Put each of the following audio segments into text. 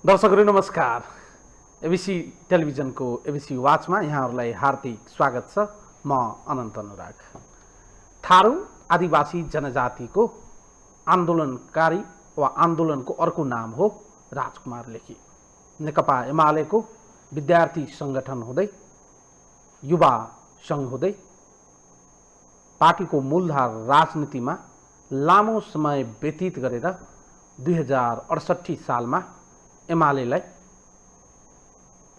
दर्शकहरू नमस्कार। एबिसी टेलिभिजनको एबिसी वाचमा यहाँहरूलाई हार्दिक स्वागत छ। म अनन्त अनुराग। थारू आदिवासी जनजातिको आन्दोलनकारी वा आन्दोलनको अर्को नाम हो राजकुमार लेखी। नेकपा एमालेको विद्यार्थी सङ्गठन हुँदै युवा सङ्घ हुँदै पार्टीको मूलधार राजनीतिमा लामो समय व्यतीत गरेर 2068 सालमा एमालेलाई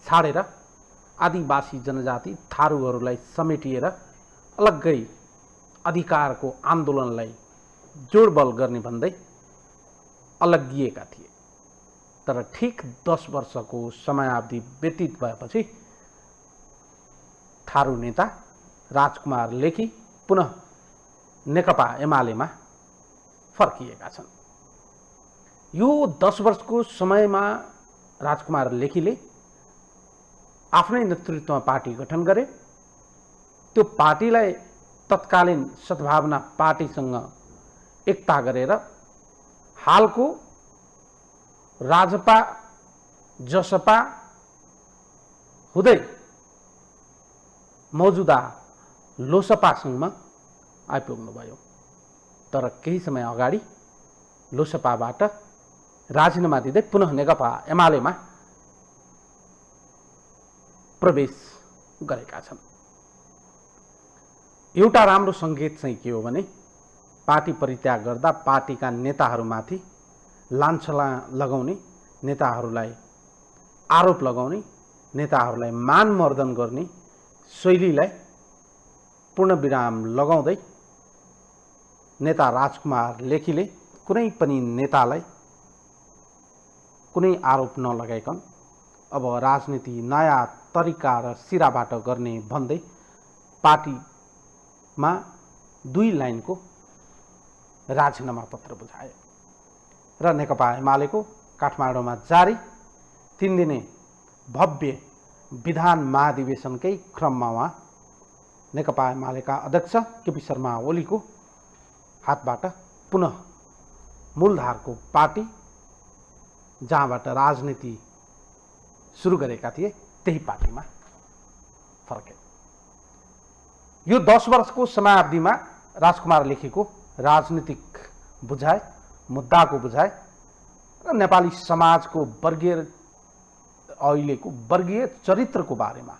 छाडेर आदिवासी जनजाति थारूहरूलाई समेटिएर अलग्गै अधिकारको आन्दोलनलाई जोडबल गर्ने भन्दै अलग्गिएका थिए। तर ठिक 10 वर्षको समयावधि व्यतीत भएपछि थारू नेता राजकुमार लेखी पुनः नेकपा एमालेमा फर्किएका छन्। यो 10 वर्षको समयमा राजकुमार लेखीले आफ्नै नेतृत्वमा पार्टी गठन गरे। त्यो पार्टीलाई तत्कालीन सद्भावना पार्टीसँग एकता गरेर हालको राजपा जसपा हुँदै मौजुदा लोसपासँग आइपुग्नुभयो। तर केही समय अगाडि लोसपाबाट राजीनामा दिँदै पुनः नेकपा एमालेमा प्रवेश गरेका छन्। एउटा राम्रो सङ्केत चाहिँ के हो भने पार्टी परित्याग गर्दा पार्टीका नेताहरूमाथि लाञ्छना लगाउने, नेताहरूलाई आरोप लगाउने, नेताहरूलाई मानमर्दन गर्ने शैलीलाई पूर्णविराम लगाउँदै नेता राजकुमार लेखीले कुनै पनि नेतालाई कुनै आरोप नलगाइकन अब राजनीति नयाँ तरिका र सिराबाट गर्ने भन्दै पार्टीमा 2 लाइनको राजीनामा पत्र बुझाए र नेकपा एमालेको काठमाडौँमा जारी 3 दिने भव्य विधान महाधिवेशनकै क्रममा उहाँ नेकपा एमालेका अध्यक्ष केपी शर्मा ओलीको हातबाट पुनः मूलधारको पार्टी जहाँबाट राजनीति सुरु गरेका थिए त्यही पार्टीमा फर्के। यो 10 वर्षको समयावधिमा राजकुमार लेखीको राजनीतिक बुझाइ, मुद्दाको बुझाइ र नेपाली समाजको अहिलेको वर्गीय चरित्रको बारेमा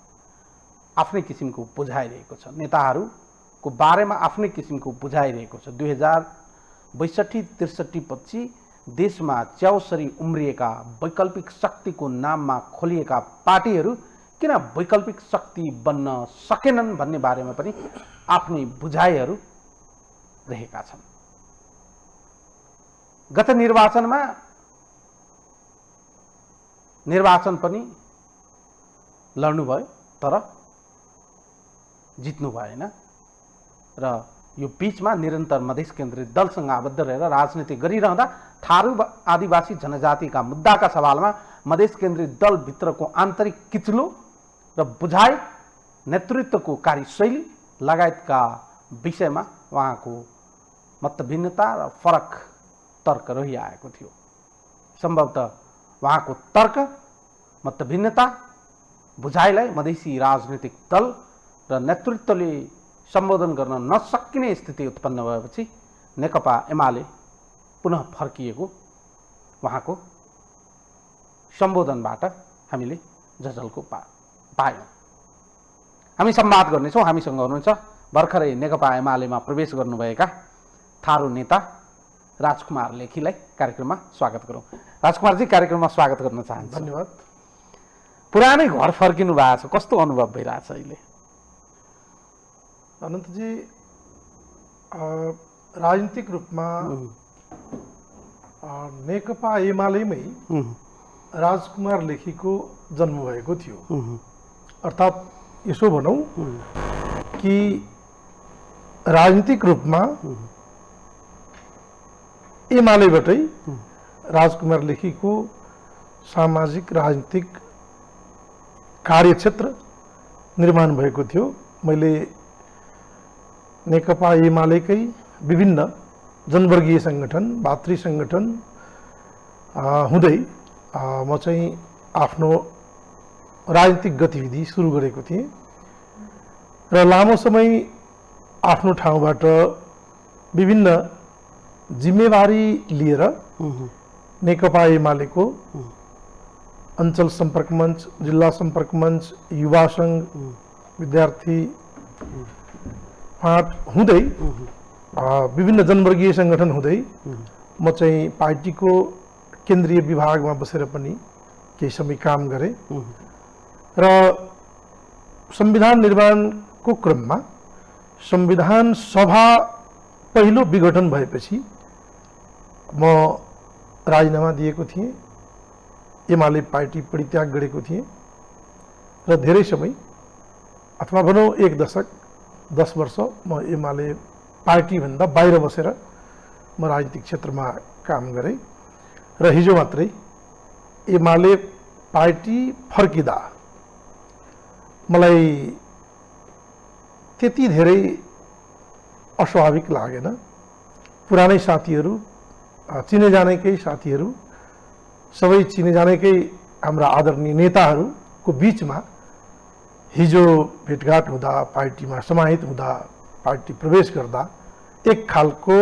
आफ्नै किसिमको बुझाइरहेको छ। नेताहरूको बारेमा आफ्नै किसिमको बुझाइरहेको छ। 2062-63 पछि देशमा च्याउसरी उम्रिएका वैकल्पिक शक्तिको नाममा खोलिएका पार्टीहरू किन वैकल्पिक शक्ति बन्न सकेनन् भन्ने बारेमा पनि आफ्नै बुझाइहरू रहेका छन्। गत निर्वाचन पनि लड्नुभयो तर जित्नु भएन र यो बीचमा निरन्तर मधेस केन्द्रित दलसँग आबद्ध रहेर राजनीति गरिरहँदा थारू आदिवासी जनजातिका मुद्दाका सवालमा मधेस केन्द्रित दलभित्रको आन्तरिक किचलो र बुझाइ, नेतृत्वको कार्यशैली लगायतका विषयमा उहाँको मतभिन्नता र फरक तर्क रहिआएको थियो। सम्भवतः उहाँको तर्क, मतभिन्नता, बुझाइलाई मधेसी राजनीतिक दल र नेतृत्वले सम्बोधन गर्न नसकिने स्थिति उत्पन्न भएपछि नेकपा एमाले पुनः फर्किएको उहाँको सम्बोधनबाट हामीले झझल्को पायौँ। हामी संवाद गर्नेछौँ। हामीसँग हुनुहुन्छ भर्खरै नेकपा एमालेमा प्रवेश गर्नुभएका थारू नेता राजकुमार लेखीलाई। कार्यक्रममा स्वागत गरौँ। राजकुमारजी, कार्यक्रममा स्वागत गर्न चाहन्छु। धन्यवाद। पुरानै घर फर्किनु भएको छ, कस्तो अनुभव भइरहेछ अहिले? अनन्तजी, राजनीतिक रूपमा नेकपा एमालेमै राजकुमार लेखीको जन्म भएको थियो। अर्थात् यसो भनौँ कि राजनीतिक रूपमा एमालेबाटै राजकुमार लेखीको सामाजिक राजनीतिक कार्यक्षेत्र निर्माण भएको थियो। मैले नेकपा एमालेकै विभिन्न जनवर्गीय सङ्गठन, भातृ सङ्गठन हुँदै म चाहिँ आफ्नो राजनीतिक गतिविधि सुरु गरेको थिएँ र लामो समय आफ्नो ठाउँबाट विभिन्न जिम्मेवारी लिएर नेकपा एमालेको अञ्चल सम्पर्क मञ्च, जिल्ला सम्पर्क मञ्च, युवा सङ्घ, विद्यार्थी फाँट हुँदै विभिन्न जनवर्गीय सङ्गठन हुँदै म चाहिँ पार्टीको केन्द्रीय विभागमा बसेर पनि केही समय काम गरेँ र संविधान निर्माणको क्रममा संविधान सभा पहिलो विघटन भएपछि म राजीनामा दिएको थिएँ, एमाले पार्टी परित्याग गरेको थिएँ र धेरै समय अथवा भनौँ 1 दशक 10 वर्ष म एमाले पार्टीभन्दा बाहिर बसेर म राजनीतिक क्षेत्रमा काम गरेँ र हिजो मात्रै एमाले पार्टी फर्किँदा मलाई त्यति धेरै अस्वाभाविक लागेन। पुरानै साथीहरू, चिने जानेकै साथीहरू, सबै चिने जानेकै हाम्रा आदरणीय नेताहरूको बीचमा हिजो भेटघाट हुँदा, पार्टीमा समाहित हुँदा, पार्टी प्रवेश गर्दा एक खालको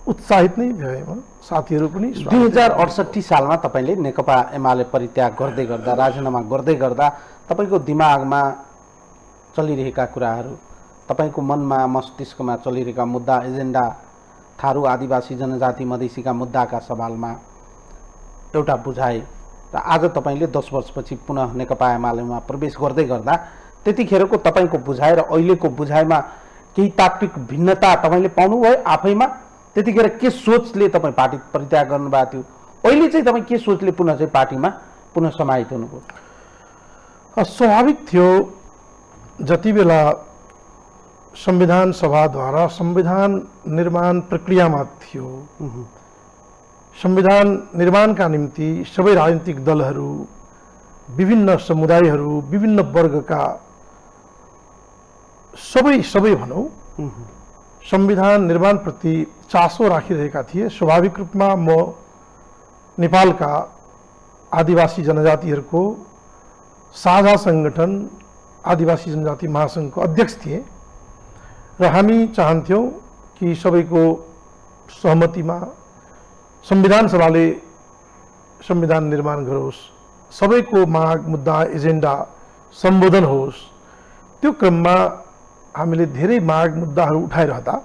उत्साहित नै भए म। साथीहरू पनि 2068 सालमा तपाईले नेकपा एमाले परित्याग गर्दै गर्दा, राजीनामा गर्दै गर्दा तपाईको दिमागमा चलिरहेका कुराहरू, तपाईको मनमा मस्तिष्कमा चलिरहेका मुद्दा, एजेन्डा, थारू आदिवासी जनजाति मधेसीका मुद्दाका सवालमा एउटा बुझाइ र आज तपाईले 10 वर्षपछि पुनः नेकपा एमालेमा प्रवेश गर्दै गर्दा त्यतिखेरको तपाईको बुझाइ र अहिलेको बुझाइमा केही तात्विक भिन्नता तपाईले पाउनुभयो आफैमा? त्यतिखेर के सोचले तपाईँ पार्टी परित्याग गर्नुभएको थियो, अहिले चाहिँ तपाईँ के सोचले पुनः चाहिँ पार्टीमा पुनः समाहित हुनुभयो? स्वाभाविक थियो, जति बेला संविधान सभाद्वारा संविधान निर्माण प्रक्रियामा थियो, संविधान निर्माणका निम्ति सबै राजनीतिक दलहरू, विभिन्न समुदायहरू, विभिन्न वर्गका सबै भनौँ संविधान निर्माणप्रति चासो राखिरहेका थिए। स्वाभाविक रूपमा म नेपालका आदिवासी जनजातिहरूको साझा सङ्गठन आदिवासी जनजाति महासङ्घको अध्यक्ष थिएँ र हामी चाहन्थ्यौँ कि सबैको सहमतिमा संविधान सभाले संविधान निर्माण गरोस्, सबैको माग, मुद्दा, एजेन्डा सम्बोधन होस्। त्यो क्रममा हामीले धेरै माग मुद्दाहरू उठाइरहँदा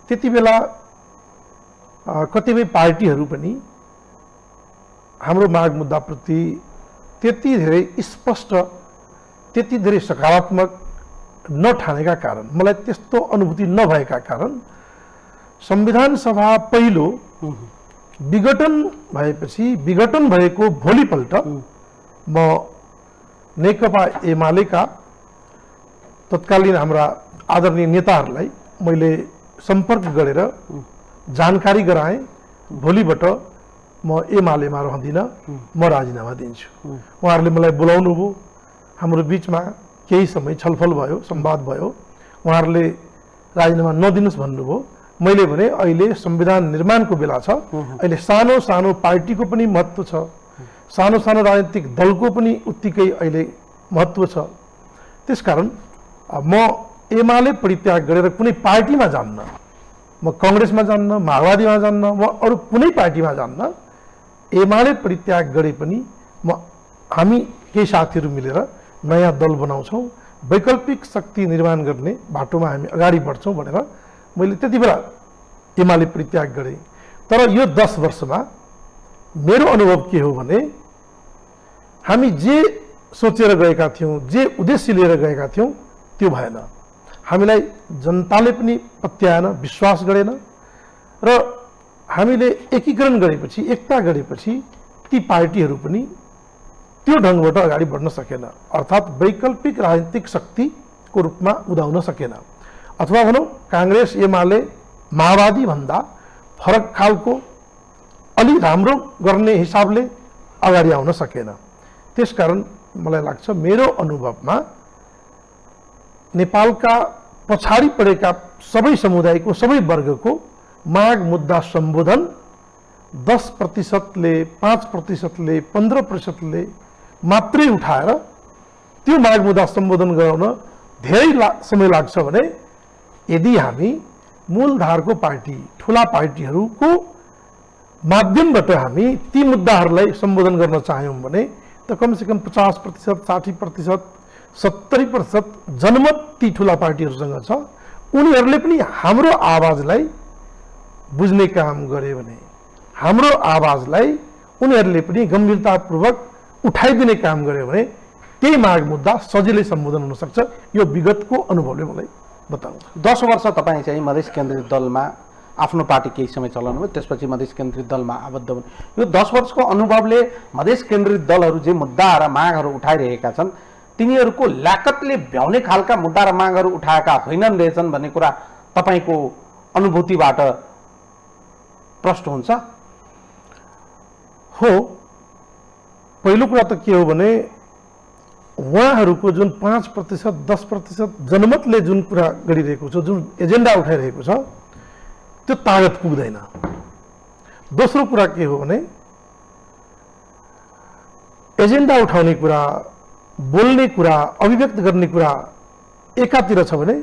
त्यति बेला कतिपय पार्टीहरू पनि हाम्रो माग मुद्दाप्रति त्यति धेरै स्पष्ट, त्यति धेरै सकारात्मक नठानेका कारण, मलाई त्यस्तो अनुभूति नभएका कारण संविधान सभा पहिलो विघटन भएपछि, विघटन भएको भोलिपल्ट म नेकपा एमालेका तत्कालीन हाम्रा आदरणीय नेताहरूलाई मैले सम्पर्क गरेर जानकारी गराएँ, भोलिबाट म एमालेमा रहँदिनँ, म राजीनामा दिन्छु। उहाँहरूले मलाई बोलाउनु भयो, हाम्रो बिचमा केही समय छलफल भयो, संवाद भयो। उहाँहरूले राजीनामा नदिनुहोस् भन्नुभयो। मैले भने अहिले संविधान निर्माणको बेला छ, अहिले सानो सानो पार्टीको पनि महत्त्व छ, सानो सानो राजनीतिक दलको पनि उत्तिकै अहिले महत्त्व छ। त्यसकारण म एमाले परित्याग गरेर कुनै पार्टीमा जान्न, म कांग्रेसमा जान्न, माओवादीमा जान्न, म अरू कुनै पार्टीमा जान्न। एमाले परित्याग गरे पनि हामी केही साथीहरू मिलेर नयाँ दल बनाउँछौँ, वैकल्पिक शक्ति निर्माण गर्ने बाटोमा हामी अगाडि बढ्छौँ भनेर मैले त्यति बेला एमाले परित्याग गरेँ। तर यो 10 वर्षमा मेरो अनुभव के हो भने हामी जे सोचेर गएका थियौँ, जे उद्देश्य लिएर गएका थियौँ त्यो भएन। हामीलाई जनताले पनि पत्याएन, विश्वास गरेन र हामीले एकीकरण गरेपछि, एकता गरेपछि ती पार्टीहरू पनि त्यो ढङ्गबाट अगाडि बढ्न सकेन, अर्थात् वैकल्पिक राजनीतिक शक्तिको रूपमा उदाउन सकेन, अथवा भनौँ कांग्रेस एमाले माओवादी भन्दा फरक खालको अलि राम्रो गर्ने हिसाबले अगाडि आउन सकेन। त्यसकारण मलाई लाग्छ मेरो अनुभवमा नेपालका पछाडि परेका सबै समुदायको, सबै वर्गको माग मुद्दा सम्बोधन 10%ले 5%ले 15%ले मात्रै उठाएर त्यो माग मुद्दा सम्बोधन गराउन धेरै समय लाग्छ भने यदि हामी मूलधारको पार्टी ठुला पार्टीहरूको माध्यमबाट हामी ती मुद्दाहरूलाई सम्बोधन गर्न चाह्यौँ भने त कमसेकम 50%, 60%, 70% जनमत ती ठुला पार्टीहरूसँग छ। उनीहरूले पनि हाम्रो आवाजलाई बुझ्ने काम गरे भने, हाम्रो आवाजलाई उनीहरूले पनि गम्भीरतापूर्वक उठाइदिने काम गरे भने त्यही माग मुद्दा सजिलै सम्बोधन हुन सक्छ। यो विगतको अनुभवले मलाई बताउँछ। 10 वर्ष तपाईँ चाहिँ मधेस केन्द्रित दलमा आफ्नो पार्टी केही समय चलाउनुभयो, त्यसपछि मधेस केन्द्रित दलमा आबद्ध हुनु। यो 10 वर्षको अनुभवले मधेस केन्द्रित दलहरू जे मुद्दा र मागहरू उठाइरहेका छन् तिनीहरूको ल्याकतले भ्याउने खालका मुद्दा र मागहरू उठाएका होइनन् रहेछन् भन्ने कुरा तपाईँको अनुभूतिबाट प्रष्ट हुन्छ? हो, पहिलो कुरा त के हो भने उहाँहरूको जुन 5%, 10% जनमतले जुन कुरा गरिरहेको छ, जुन एजेन्डा उठाइरहेको छ त्यो तागत पुग्दैन। दोस्रो कुरा के हो भने एजेन्डा उठाउने कुरा, बोल्ने कुरा, अभिव्यक्त गर्ने कुरा एकातिर छ भने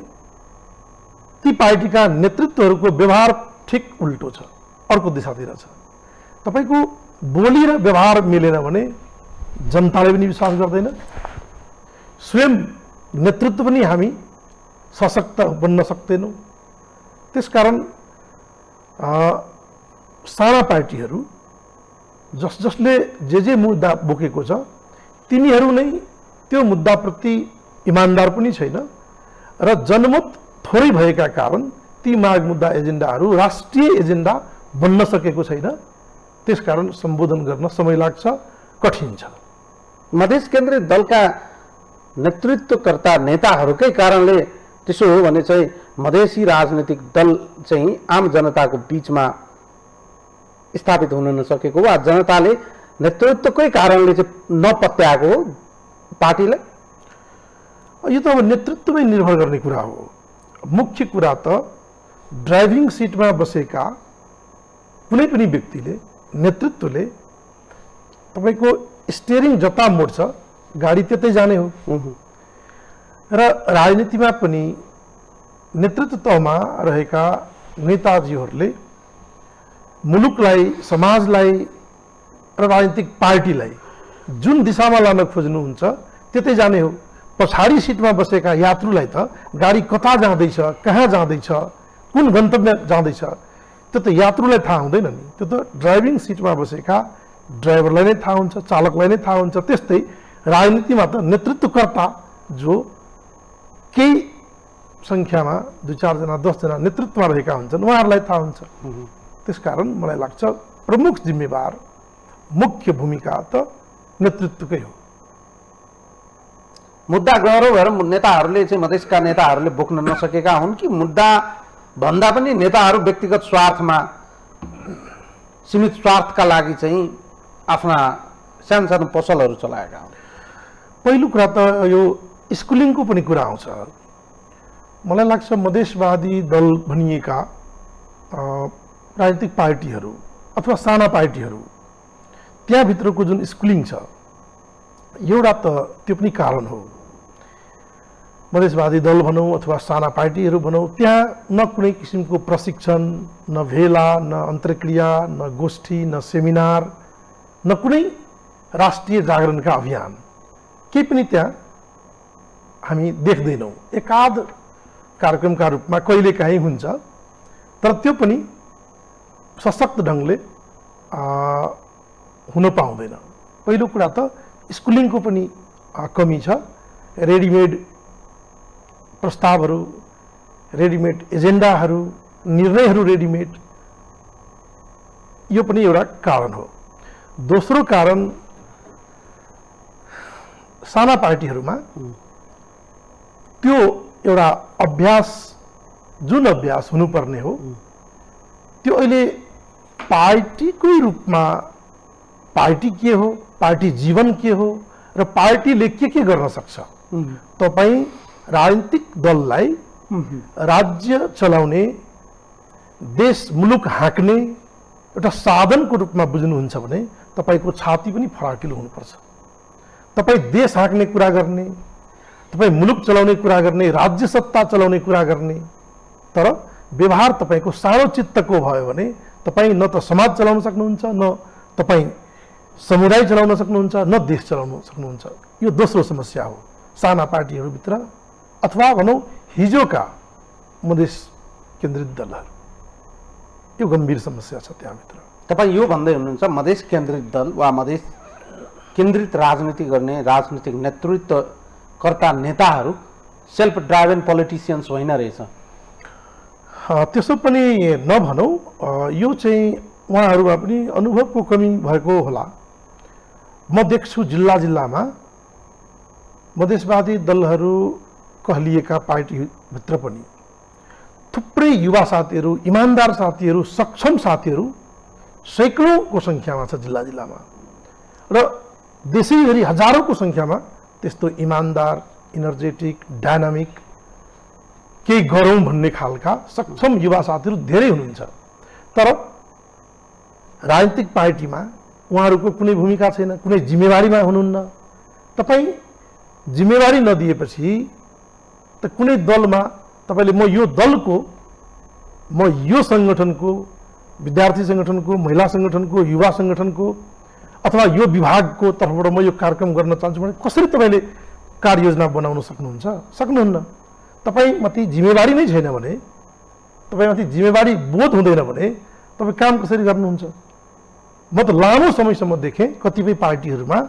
ती पार्टीका नेतृत्वहरूको व्यवहार ठिक उल्टो छ, अर्को दिशातिर छ। तपाईको बोली र व्यवहार मिलेन भने जनताले पनि विश्वास गर्दैन, स्वयं नेतृत्व पनि हामी सशक्त बन्न सक्दैनौँ। त्यसकारण साना पार्टीहरू जसले जे मुद्दा बोकेको छ तिनीहरू नै त्यो मुद्दाप्रति इमान्दार पनि छैन र जनमत थोरै भएका कारण ती माग मुद्दा एजेन्डाहरू राष्ट्रिय एजेन्डा बन्न सकेको छैन। त्यसकारण सम्बोधन गर्न समय लाग्छ, कठिन छ। मधेस केन्द्रित दलका नेतृत्वकर्ता नेताहरूकै कारणले त्यसो हो भने चाहिँ मधेसी राजनीतिक दल चाहिँ आम जनताको बीचमा स्थापित हुन नसकेको वा जनताले नेतृत्वकै कारणले चाहिँ नपत्याएको हो पार्टीलाई? यो त अब नेतृत्वमै निर्भर गर्ने कुरा हो। मुख्य कुरा त ड्राइभिङ सिटमा बसेका कुनै पनि व्यक्तिले, नेतृत्वले तपाईको स्टियरिङ जता मोड्छ गाडी त्यतै जाने हो। र राजनीतिमा पनि नेतृत्व तहमा रहेका नेताजीहरूले मुलुकलाई, समाजलाई र राजनीतिक पार्टीलाई जुन दिशामा लान खोज्नुहुन्छ त्यतै जाने हो। पछाडि सिटमा बसेका यात्रुलाई त गाडी कता जाँदैछ, कहाँ जाँदैछ, कुन गन्तव्य जाँदैछ त्यो त यात्रुलाई थाहा हुँदैन नि। त्यो त ड्राइभिङ सिटमा बसेका ड्राइभरलाई नै थाहा हुन्छ, चालकलाई नै थाहा हुन्छ। त्यस्तै राजनीतिमा त नेतृत्वकर्ता जो केही संख्यामा 2-4 जना 10 जना नेतृत्वमा रहेका हुन्छन् उहाँहरूलाई थाहा हुन्छ। त्यसकारण मलाई लाग्छ प्रमुख जिम्मेवार, मुख्य भूमिका त नेतृत्वकै हो। मुद्दा गह्रो भएर नेताहरूले चाहिँ मधेसका नेताहरूले बोक्न नसकेका हुन् कि मुद्दा भन्दा पनि नेताहरू व्यक्तिगत स्वार्थमा, सीमित स्वार्थका लागि चाहिँ आफ्ना सानो पसलहरू चलाएका हुन्? पहिलो कुरा त यो स्कुलिङको पनि कुरा आउँछ। मलाई लाग्छ मधेसवादी दल भनिएका राजनीतिक पार्टीहरू अथवा साना पार्टीहरू त्यहाँभित्रको जुन स्कुलिङ छ एउटा त त्यो पनि कारण हो। मधेसवादी दल भनौँ अथवा साना पार्टीहरू भनौँ, त्यहाँ न कुनै किसिमको प्रशिक्षण, न भेला, न अन्तर्क्रिया, न गोष्ठी, न सेमिनार, न कुनै राष्ट्रिय जागरणका अभियान केही पनि त्यहाँ हामी देख्दैनौँ। एकाध कार्यक्रमका रूपमा कहिलेकाहीँ हुन्छ, तर त्यो पनि सशक्त ढङ्गले हुन पाउँदैन। पहिलो कुरा त स्कुलिङको पनि कमी छ। रेडिमेड प्रस्तावहरू, रेडिमेड एजेन्डाहरू, निर्णयहरू रेडिमेड, यो पनि एउटा कारण हो। दोस्रो कारण साना पार्टीहरूमा त्यो एउटा अभ्यास, जुन अभ्यास हुनुपर्ने हो त्यो अहिले पार्टीकै रूपमा, पार्टी के हो, पार्टी जीवन के हो र पार्टीले के गर्न सक्छ। तपाईँ राजनीतिक दललाई राज्य चलाउने, देश मुलुक हाँक्ने एउटा साधनको रूपमा बुझ्नुहुन्छ भने तपाईको छाती पनि फराकिलो हुनुपर्छ। तपाई देश हाँक्ने कुरा गर्ने, तपाई मुलुक चलाउने कुरा गर्ने, राज्य सत्ता चलाउने कुरा गर्ने, तर व्यवहार तपाईको सानो चित्तको भयो भने तपाई न त समाज चलाउन सक्नुहुन्छ, न तपाई समुदाय चलाउन सक्नुहुन्छ, न देश चलाउन सक्नुहुन्छ। यो दोस्रो समस्या हो साना पार्टीहरूभित्र अथवा भनौँ हिजोका मधेस केन्द्रित दलहरू। यो गम्भीर समस्या छ त्यहाँभित्र। तपाईँ यो भन्दै हुनुहुन्छ मधेस केन्द्रित दल वा मधेस केन्द्रित राजनीति गर्ने राजनीतिक नेतृत्वकर्ता नेताहरू सेल्फ ड्राइभन पोलिटिसियन्स होइन रहेछ। त्यसो पनि नभनौँ, यो चाहिँ उहाँहरूमा पनि अनुभवको कमी भएको होला। म देख्छु जिल्ला जिल्लामा मधेसवादी दलहरू कहलिएका पार्टीभित्र पनि थुप्रै युवा साथीहरू, इमान्दार साथीहरू, सक्षम साथीहरू सैकौँको सङ्ख्यामा छ जिल्ला जिल्लामा, र देशैभरि हजारौँको सङ्ख्यामा त्यस्तो इमान्दार, इनर्जेटिक, डायनामिक, केही गरौँ भन्ने खालका सक्षम युवा साथीहरू धेरै हुनुहुन्छ। तर राजनीतिक पार्टीमा उहाँहरूको कुनै भूमिका छैन, कुनै जिम्मेवारीमा हुनुहुन्न। तपाईँ जिम्मेवारी नदिएपछि त कुनै दलमा तपाईले म यो दलको, म यो सङ्गठनको, विद्यार्थी सङ्गठनको, महिला सङ्गठनको, युवा सङ्गठनको अथवा यो विभागको तर्फबाट म यो कार्यक्रम गर्न चाहन्छु भने कसरी तपाईँले कार्ययोजना बनाउन सक्नुहुन्छ? सक्नुहुन्न। तपाईँमाथि जिम्मेवारी नै छैन भने, तपाईँमाथि जिम्मेवारी बोध हुँदैन भने तपाईँ काम कसरी गर्नुहुन्छ? म त लामो समयसम्म देखेँ कतिपय पार्टीहरूमा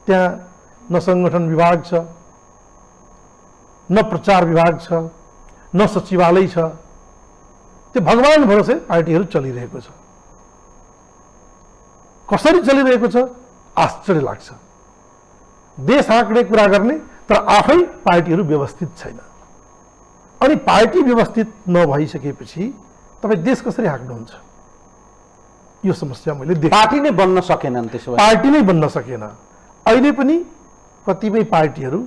त्यहाँ न सङ्गठन विभाग छ, न प्रचार विभाग छ, न सचिवालय छ। त्यो भगवान भरोसे पार्टीहरू चलिरहेको छ। कसरी चलिरहेको छ आश्चर्य लाग्छ। देश हाँक्ने कुरा गर्ने तर आफै पार्टीहरू व्यवस्थित छैन। अनि पार्टी व्यवस्थित नभइसकेपछि तपाईँ देश कसरी हाँक्नुहुन्छ? यो समस्या मैले देखेँ। पार्टी नै बन्न सकेनन्। त्यसो भए पार्टी नै बन्न सकेन। अहिले पनि कतिपय पार्टीहरू,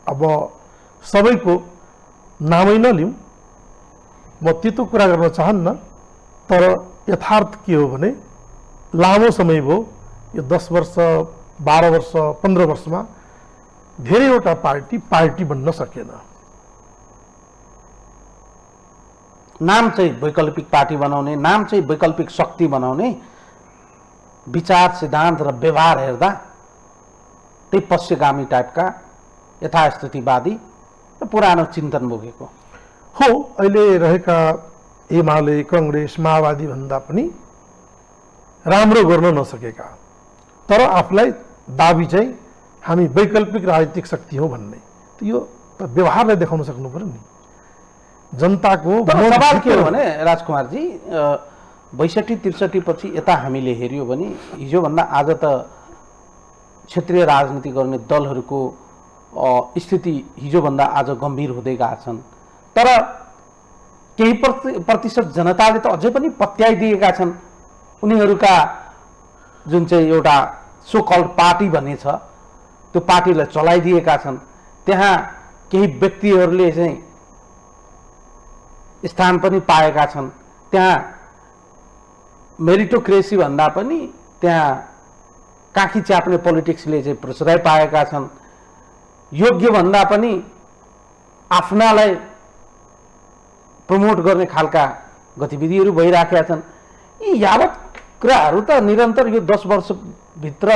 अब सबैको नामै नलिउँ, म त्यस्तो कुरा गर्न चाहन्न, तर यथार्थ के हो भने लामो समय भयो, यो 10 वर्ष, 12 वर्ष, 15 वर्षमा धेरैवटा पार्टी बन्न सकेन। नाम चाहिँ वैकल्पिक पार्टी बनाउने, नाम चाहिँ वैकल्पिक शक्ति बनाउने, विचार सिद्धान्त र व्यवहार हेर्दा त्यही पश्चिगामी टाइपका यथास्थितिवादी र पुरानो चिन्तन बोकेको हो। अहिले रहेका एमाले, कङ्ग्रेस, माओवादी भन्दा पनि राम्रो गर्न नसकेका, तर आफूलाई दाबी चाहिँ हामी वैकल्पिक राजनीतिक शक्ति हो भन्ने, यो त व्यवहारलाई देखाउन सक्नु पर्यो नि जनताको। सवाल के हो भने राजकुमारजी, 62-63 पछि यता हामीले हेऱ्यो भने हिजोभन्दा आज त क्षेत्रीय राजनीति गर्ने दलहरूको स्थिति हिजोभन्दा आज गम्भीर हुँदै गएका छन्। तर केही प्रतिशत जनताले त अझै पनि पत्याइदिएका छन्। उनीहरूका जुन चाहिँ एउटा सो कल्ड पार्टी भन्ने छ, त्यो पार्टीलाई चलाइदिएका छन्। त्यहाँ केही व्यक्तिहरूले चाहिँ स्थान पनि पाएका छन्। त्यहाँ मेरिटोक्रेसी भन्दा पनि त्यहाँ काखी च्याप्ने पोलिटिक्सले चाहिँ प्रश्रय पाएका छन्। योग्य भन्दा पनि आफ्नालाई प्रमोट गर्ने खालका गतिविधिहरू भइराखेका छन्। यी यावत कुराहरू त निरन्तर यो 10 वर्षभित्र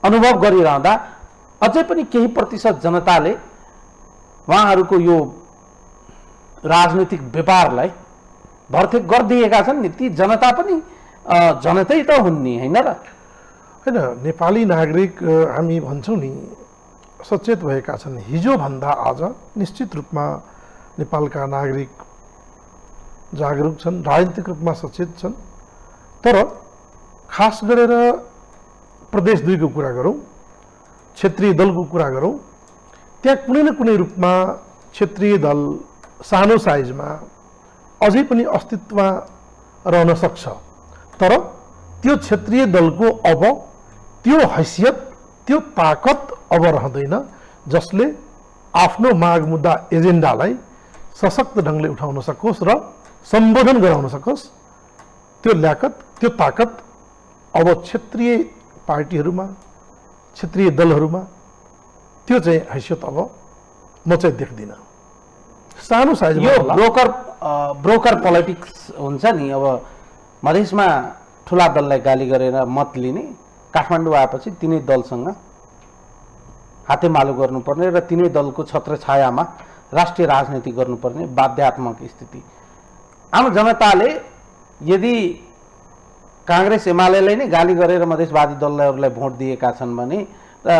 अनुभव गरिरहँदा अझै पनि केही प्रतिशत जनताले उहाँहरूको यो राजनीतिक व्यापारलाई भर्ती गरिदिएका छन् नि। ती जनता पनि जनतै त हुन् नि, होइन र? होइन, नेपाली नागरिक हामी भन्छौँ नि सचेत भएका छन्। हिजोभन्दा आज निश्चित रूपमा नेपालका नागरिक जागरुक छन्, राजनीतिक रूपमा सचेत छन्। तर खास गरेर प्रदेश 2 को कुरा गरौँ, क्षेत्रीय दलको कुरा गरौँ, त्यहाँ कुनै न कुनै रूपमा क्षेत्रीय दल सानो साइजमा अझै पनि अस्तित्वमा रहन सक्छ। तर त्यो क्षेत्रीय दलको अब त्यो हैसियत, त्यो ताकत अब रहँदैन जसले आफ्नो माग मुद्दा एजेन्डालाई सशक्त ढङ्गले उठाउन सकोस् र सम्बोधन गराउन सकोस्। त्यो ल्याकत, त्यो ताकत अब क्षेत्रीय पार्टीहरूमा, क्षेत्रीय दलहरूमा त्यो चाहिँ हैसियत अब म चाहिँ देख्दिनँ। सानो साइजमा यो होला। ब्रोकर पोलिटिक्स हुन्छ नि। अब मधेसमा ठुला दललाई गाली गरेर मत लिने, काठमाडौँ आएपछि तिनै दलसँग हातेमालो गर्नुपर्ने र तिनै दलको छत्रछायामा राष्ट्रिय राजनीति गर्नुपर्ने बाध्यात्मक स्थिति। आम जनताले यदि काङ्ग्रेस एमालेलाई नै गाली गरेर मधेसवादी दलहरूलाई भोट दिएका छन् भने र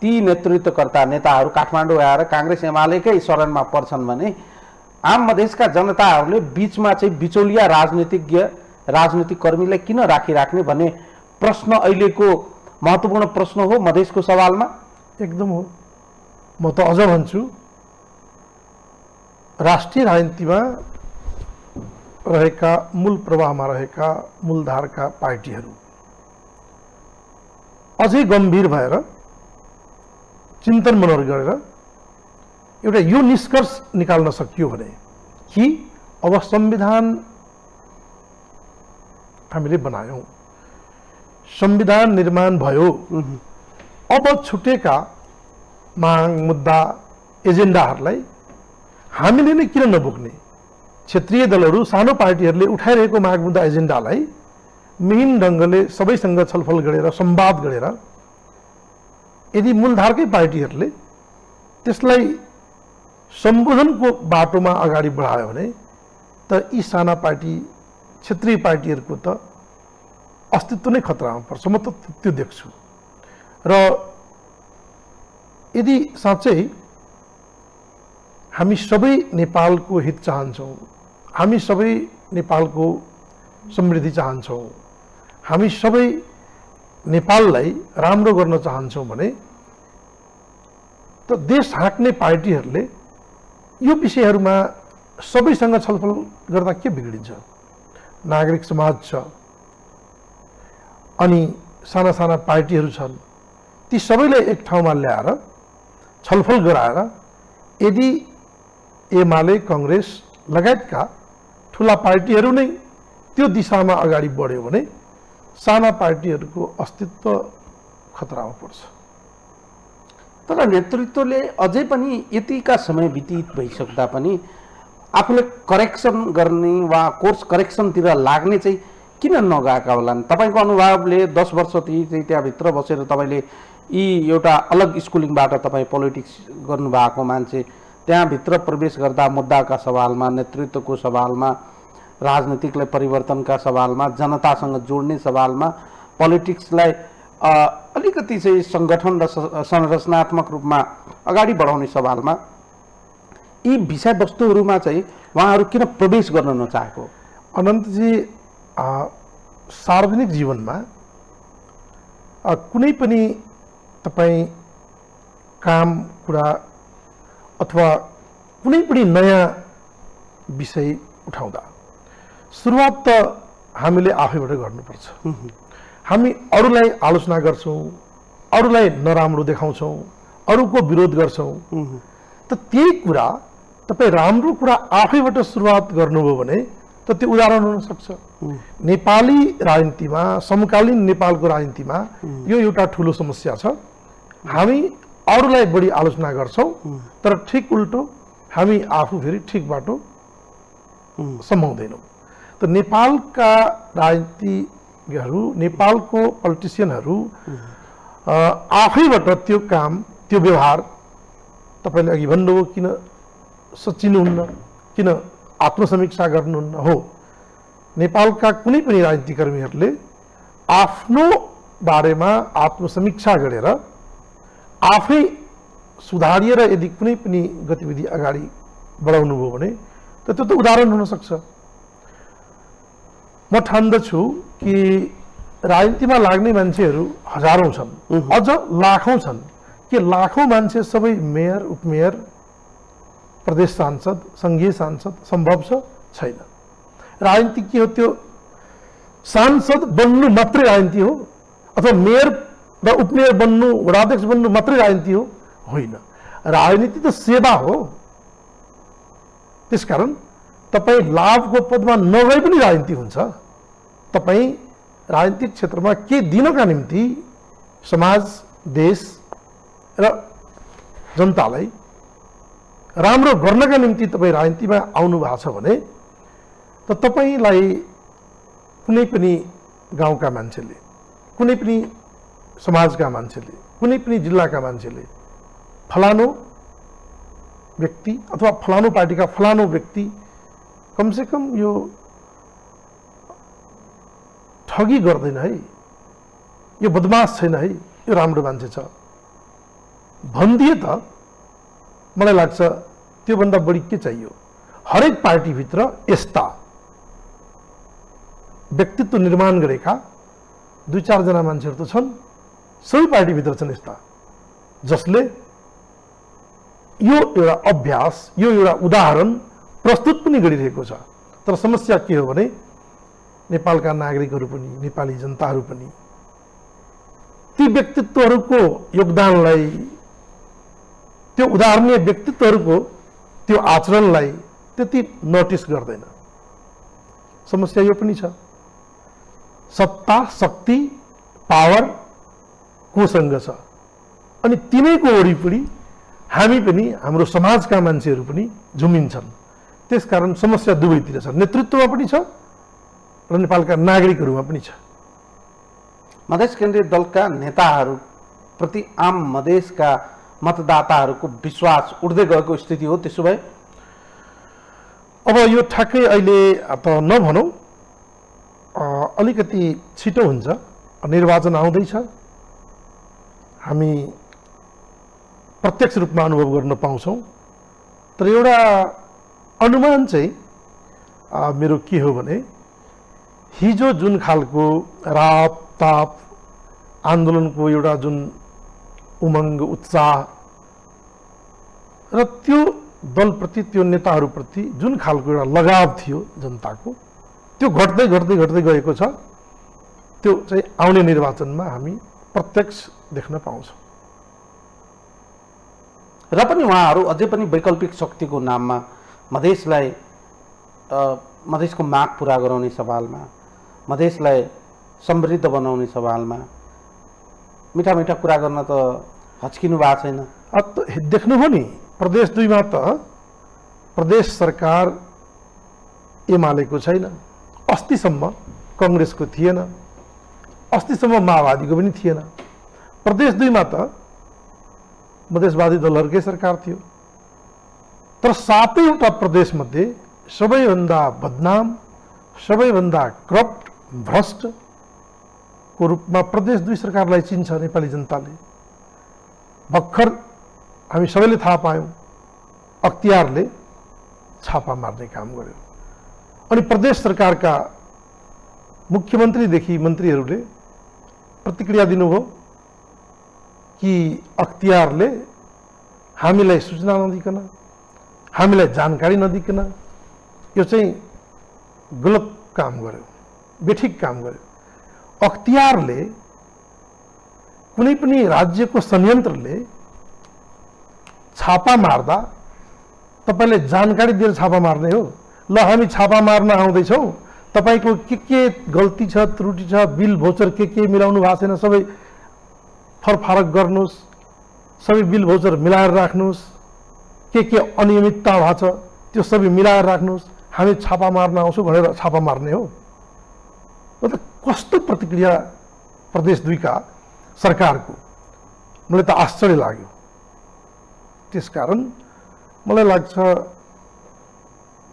ती नेतृत्वकर्ता नेताहरू काठमाडौँ आएर काङ्ग्रेस एमालेकै शरणमा पर्छन् भने आम मधेसका जनताहरूले बिचमा चाहिँ बिचौलिया राजनीतिक कर्मीलाई किन राखिराख्ने भन्ने प्रश्न अहिलेको महत्त्वपूर्ण प्रश्न हो मधेसको सवालमा। एकदम हो। म त अझ भन्छु, राष्ट्रिय राजनीतिमा रहेका, मूल प्रवाहमा रहेका मूलधारका पार्टीहरू अझै गम्भीर भएर चिन्तन मनन गरेर एउटा यो निष्कर्ष निकाल्न सकियो भने कि अब संविधान हामीले बनायौं, संविधान निर्माण भयो, अब छुटेका माग, मुद्दा, एजेन्डाहरूलाई हामीले नै किन नबोक्ने? क्षेत्रीय दलहरू, सानो पार्टीहरूले उठाइरहेको माग, मुद्दा, एजेन्डालाई मिहिन ढङ्गले सबैसँग छलफल गरेर, संवाद गरेर यदि मूलधारकै पार्टीहरूले त्यसलाई सम्बोधनको बाटोमा अगाडि बढायो भने त यी साना पार्टी, क्षेत्रीय पार्टीहरूको त अस्तित्व नै खतरामा पर्छ। म त त्यो देख्छु। र यदि साँच्चै हामी सबै नेपालको हित चाहन्छौँ, हामी सबै नेपालको समृद्धि चाहन्छौँ, हामी सबै नेपाललाई राम्रो गर्न चाहन्छौँ भने त देश हाँक्ने पार्टीहरूले यो विषयहरूमा सबैसँग छलफल गर्दा के बिग्रिन्छ? नागरिक समाज छ, अनि साना साना पार्टीहरू छन्, ती सबैलाई एक ठाउँमा ल्याएर छलफल गराएर यदि एमाले, कांग्रेस लगायतका ठुला पार्टीहरू नै त्यो दिशामा अगाडि बढ्यो भने साना पार्टीहरूको अस्तित्व खतरामा पर्छ। तर नेतृत्वले अझै पनि यतिका समय व्यतीत भइसक्दा पनि आफूले करेक्सन गर्ने वा कोर्स करेक्सनतिर लाग्ने चाहिँ किन नगएका होलान्? तपाईँको अनुभवले 10 वर्ष चाहिँ त्यहाँभित्र बसेर तपाईँले यी एउटा अलग स्कुलिङबाट तपाईँ पोलिटिक्स गर्नुभएको मान्छे, त्यहाँभित्र प्रवेश गर्दा मुद्दाका सवालमा, नेतृत्वको सवालमा, राजनीतिकलाई परिवर्तनका सवालमा, जनतासँग जोड्ने सवालमा, पोलिटिक्सलाई अलिकति चाहिँ सङ्गठन र संरचनात्मक रूपमा अगाडि बढाउने सवालमा यी विषयवस्तुहरूमा चाहिँ उहाँहरू किन प्रवेश गर्न नचाहेको? अनन्तजी, सार्वजनिक जीवनमा कुनै पनि तपाईँ काम, कुरा अथवा कुनै पनि नयाँ विषय उठाउँदा सुरुवात त हामीले आफैबाट गर्नुपर्छ। हामी अरूलाई आलोचना गर्छौँ, अरूलाई नराम्रो देखाउँछौँ, अरूको विरोध गर्छौँ, त त्यही कुरा तपाईँ राम्रो कुरा आफैबाट सुरुवात गर्नुभयो भने त त्यो उदाहरण हुन सक्छ। नेपाली राजनीतिमा, समकालीन नेपालको राजनीतिमा यो एउटा ठुलो समस्या छ। हामी अरूलाई बढी आलोचना गर्छौँ, तर ठिक उल्टो हामी आफू फेरि ठिक बाटो समाउँदैनौँ। त नेपालका राजनीतिज्ञहरू, नेपालको पोलिटिसियनहरू आफैबाट त्यो काम, त्यो व्यवहार, तपाईँले अघि भन्नुभयो किन सचिनुहुन्न, किन आत्मसमीक्षा गर्नुहुन्न? हो, नेपालका कुनै पनि राजनीतिकर्मीहरूले आफ्नो बारेमा आत्मसमीक्षा गरेर आफै सुधारिएर यदि कुनै पनि गतिविधि अगाडि बढाउनु भयो भने त त्यो त उदाहरण हुन सक्छ। म ठान्दछु कि राजनीतिमा लाग्ने मान्छेहरू हजारौं छन्, अझ लाखौं छन्। के लाखौं मान्छे सबै मेयर, उपमेयर, प्रदेश सांसद, संघीय सांसद सम्भव छ? छैन। राजनीति के हो? त्यो सांसद बन्नु मात्रै राजनीति हो अथवा मेयर र उपमेयर बन्नु, वडाध्यक्ष बन्नु मात्रै राजनीति हो? होइन। राजनीति त सेवा हो। त्यसकारण तपाईँ लाभको पदमा नगए पनि राजनीति हुन्छ। तपाईँ राजनीतिक क्षेत्रमा के दिनका निम्ति समाज, देश र जनतालाई राम्रो गर्नका निम्ति तपाईँ राजनीतिमा आउनु भएको छ भने त तपाईँलाई कुनै पनि गाउँका मान्छेले, कुनै पनि समाजका मान्छेले, कुनै पनि जिल्लाका मान्छेले फलानु व्यक्ति अथवा फलानु पार्टीका फलानु व्यक्ति कमसेकम यो ठगी गर्दैन है, यो बदमास छैन है, यो राम्रो मान्छे छ भनिदिए त मलाई लाग्छ त्योभन्दा बढी के चाहियो। हरेक पार्टीभित्र यस्ता व्यक्तित्व निर्माण गरेका 2-4 जना मान्छेहरू त छन्, सबै पार्टीभित्र छन् यस्ता जसले यो एउटा अभ्यास, यो एउटा उदाहरण प्रस्तुत पनि गरिरहेको छ। तर समस्या के हो भने नेपालका नागरिकहरू पनि, नेपाली जनताहरू पनि ती व्यक्तित्वहरूको योगदानलाई, त्यो उदाहरणीय व्यक्तित्वहरूको त्यो आचरणलाई त्यति नोटिस गर्दैन। समस्या यो पनि छ, सत्ता, शक्ति, पावर कोसँग छ अनि तिनैको वरिपरि हामी पनि, हाम्रो समाजका मान्छेहरू पनि झुमिन्छन्। त्यसकारण समस्या दुवैतिर छ, नेतृत्वमा पनि छ र नेपालका नागरिकहरूमा पनि छ। मधेस केन्द्रीय दलका नेताहरू प्रति आम मधेसका मतदाताहरूको विश्वास उड्दै गएको स्थिति हो। त्यसो भए अब यो ठ्याक्कै अहिले त नभनौँ, अलिकति छिटो हुन्छ, निर्वाचन आउँदैछ, हामी प्रत्यक्ष रूपमा अनुभव गर्न पाउँछौँ। तर एउटा अनुमान चाहिँ मेरो के हो भने हिजो जुन खालको राप ताप आन्दोलनको एउटा जुन उमङ्ग उत्साह र त्यो दलप्रति, त्यो नेताहरूप्रति जुन खालको एउटा लगाव थियो जनताको, त्यो घट्दै घट्दै घट्दै गएको छ। त्यो चाहिँ आउने निर्वाचनमा हामी प्रत्यक्ष देख्न पाउँछौँ। र पनि उहाँहरू अझै पनि वैकल्पिक शक्तिको नाममा मधेसलाई, मधेसको माग पुरा गराउने सवालमा, मधेसलाई समृद्ध बनाउने सवालमा मिठा मिठा कुरा गर्न त हच्किनु भएको छैन। देख्नुभयो नि प्रदेश 2 मा त प्रदेश सरकार एमालेको छैन, अस्तिसम्म कांग्रेसको थिएन, अस्तिसम्म माओवादीको पनि थिएन। प्रदेश 2 मा त मधेसवादी दलहरूकै सरकार थियो। तर 7वटा प्रदेश मध्ये सबैभन्दा बदनाम, सबैभन्दा करप्ट, भ्रष्ट को रूपमा प्रदेश 2 सरकारलाई चिन्छ नेपाली जनताले। भर्खर हामी सबैले थाहा पायौं, अख्तियारले छापा मार्ने काम गर्यो अनि प्रदेश सरकारका मुख्यमन्त्रीदेखि मन्त्रीहरूले प्रतिक्रिया दिनुभयो कि अख्तियारले हामीलाई सूचना नदिकन, हामीलाई जानकारी नदिकन यो चाहिँ गलत काम गर्यो, बेठिक काम गर्यो। अख्तियारले, कुनै पनि राज्यको संयन्त्रले छापा मार्दा तपाईले जानकारी दिएर छापा मार्ने हो। ल हामी छापा मार्न आउँदैछौँ, तपाईको के गल्ती छ, त्रुटि छ, बिल भोचर के मिलाउनु भएको छैन सबै फरफारक गर्नुस्, सबै बिल भोचर मिलाएर राख्नुस्, के अनियमितता भएको छ त्यो सबै मिलाएर राख्नुस्, हामी छापा मार्न आउँछौँ भनेर छापा मार्ने हो। मतलब कस्तो प्रतिक्रिया प्रदेश 2 का सरकारको, मलाई त आश्चर्य लाग्यो। त्यसकारण मलाई लाग्छ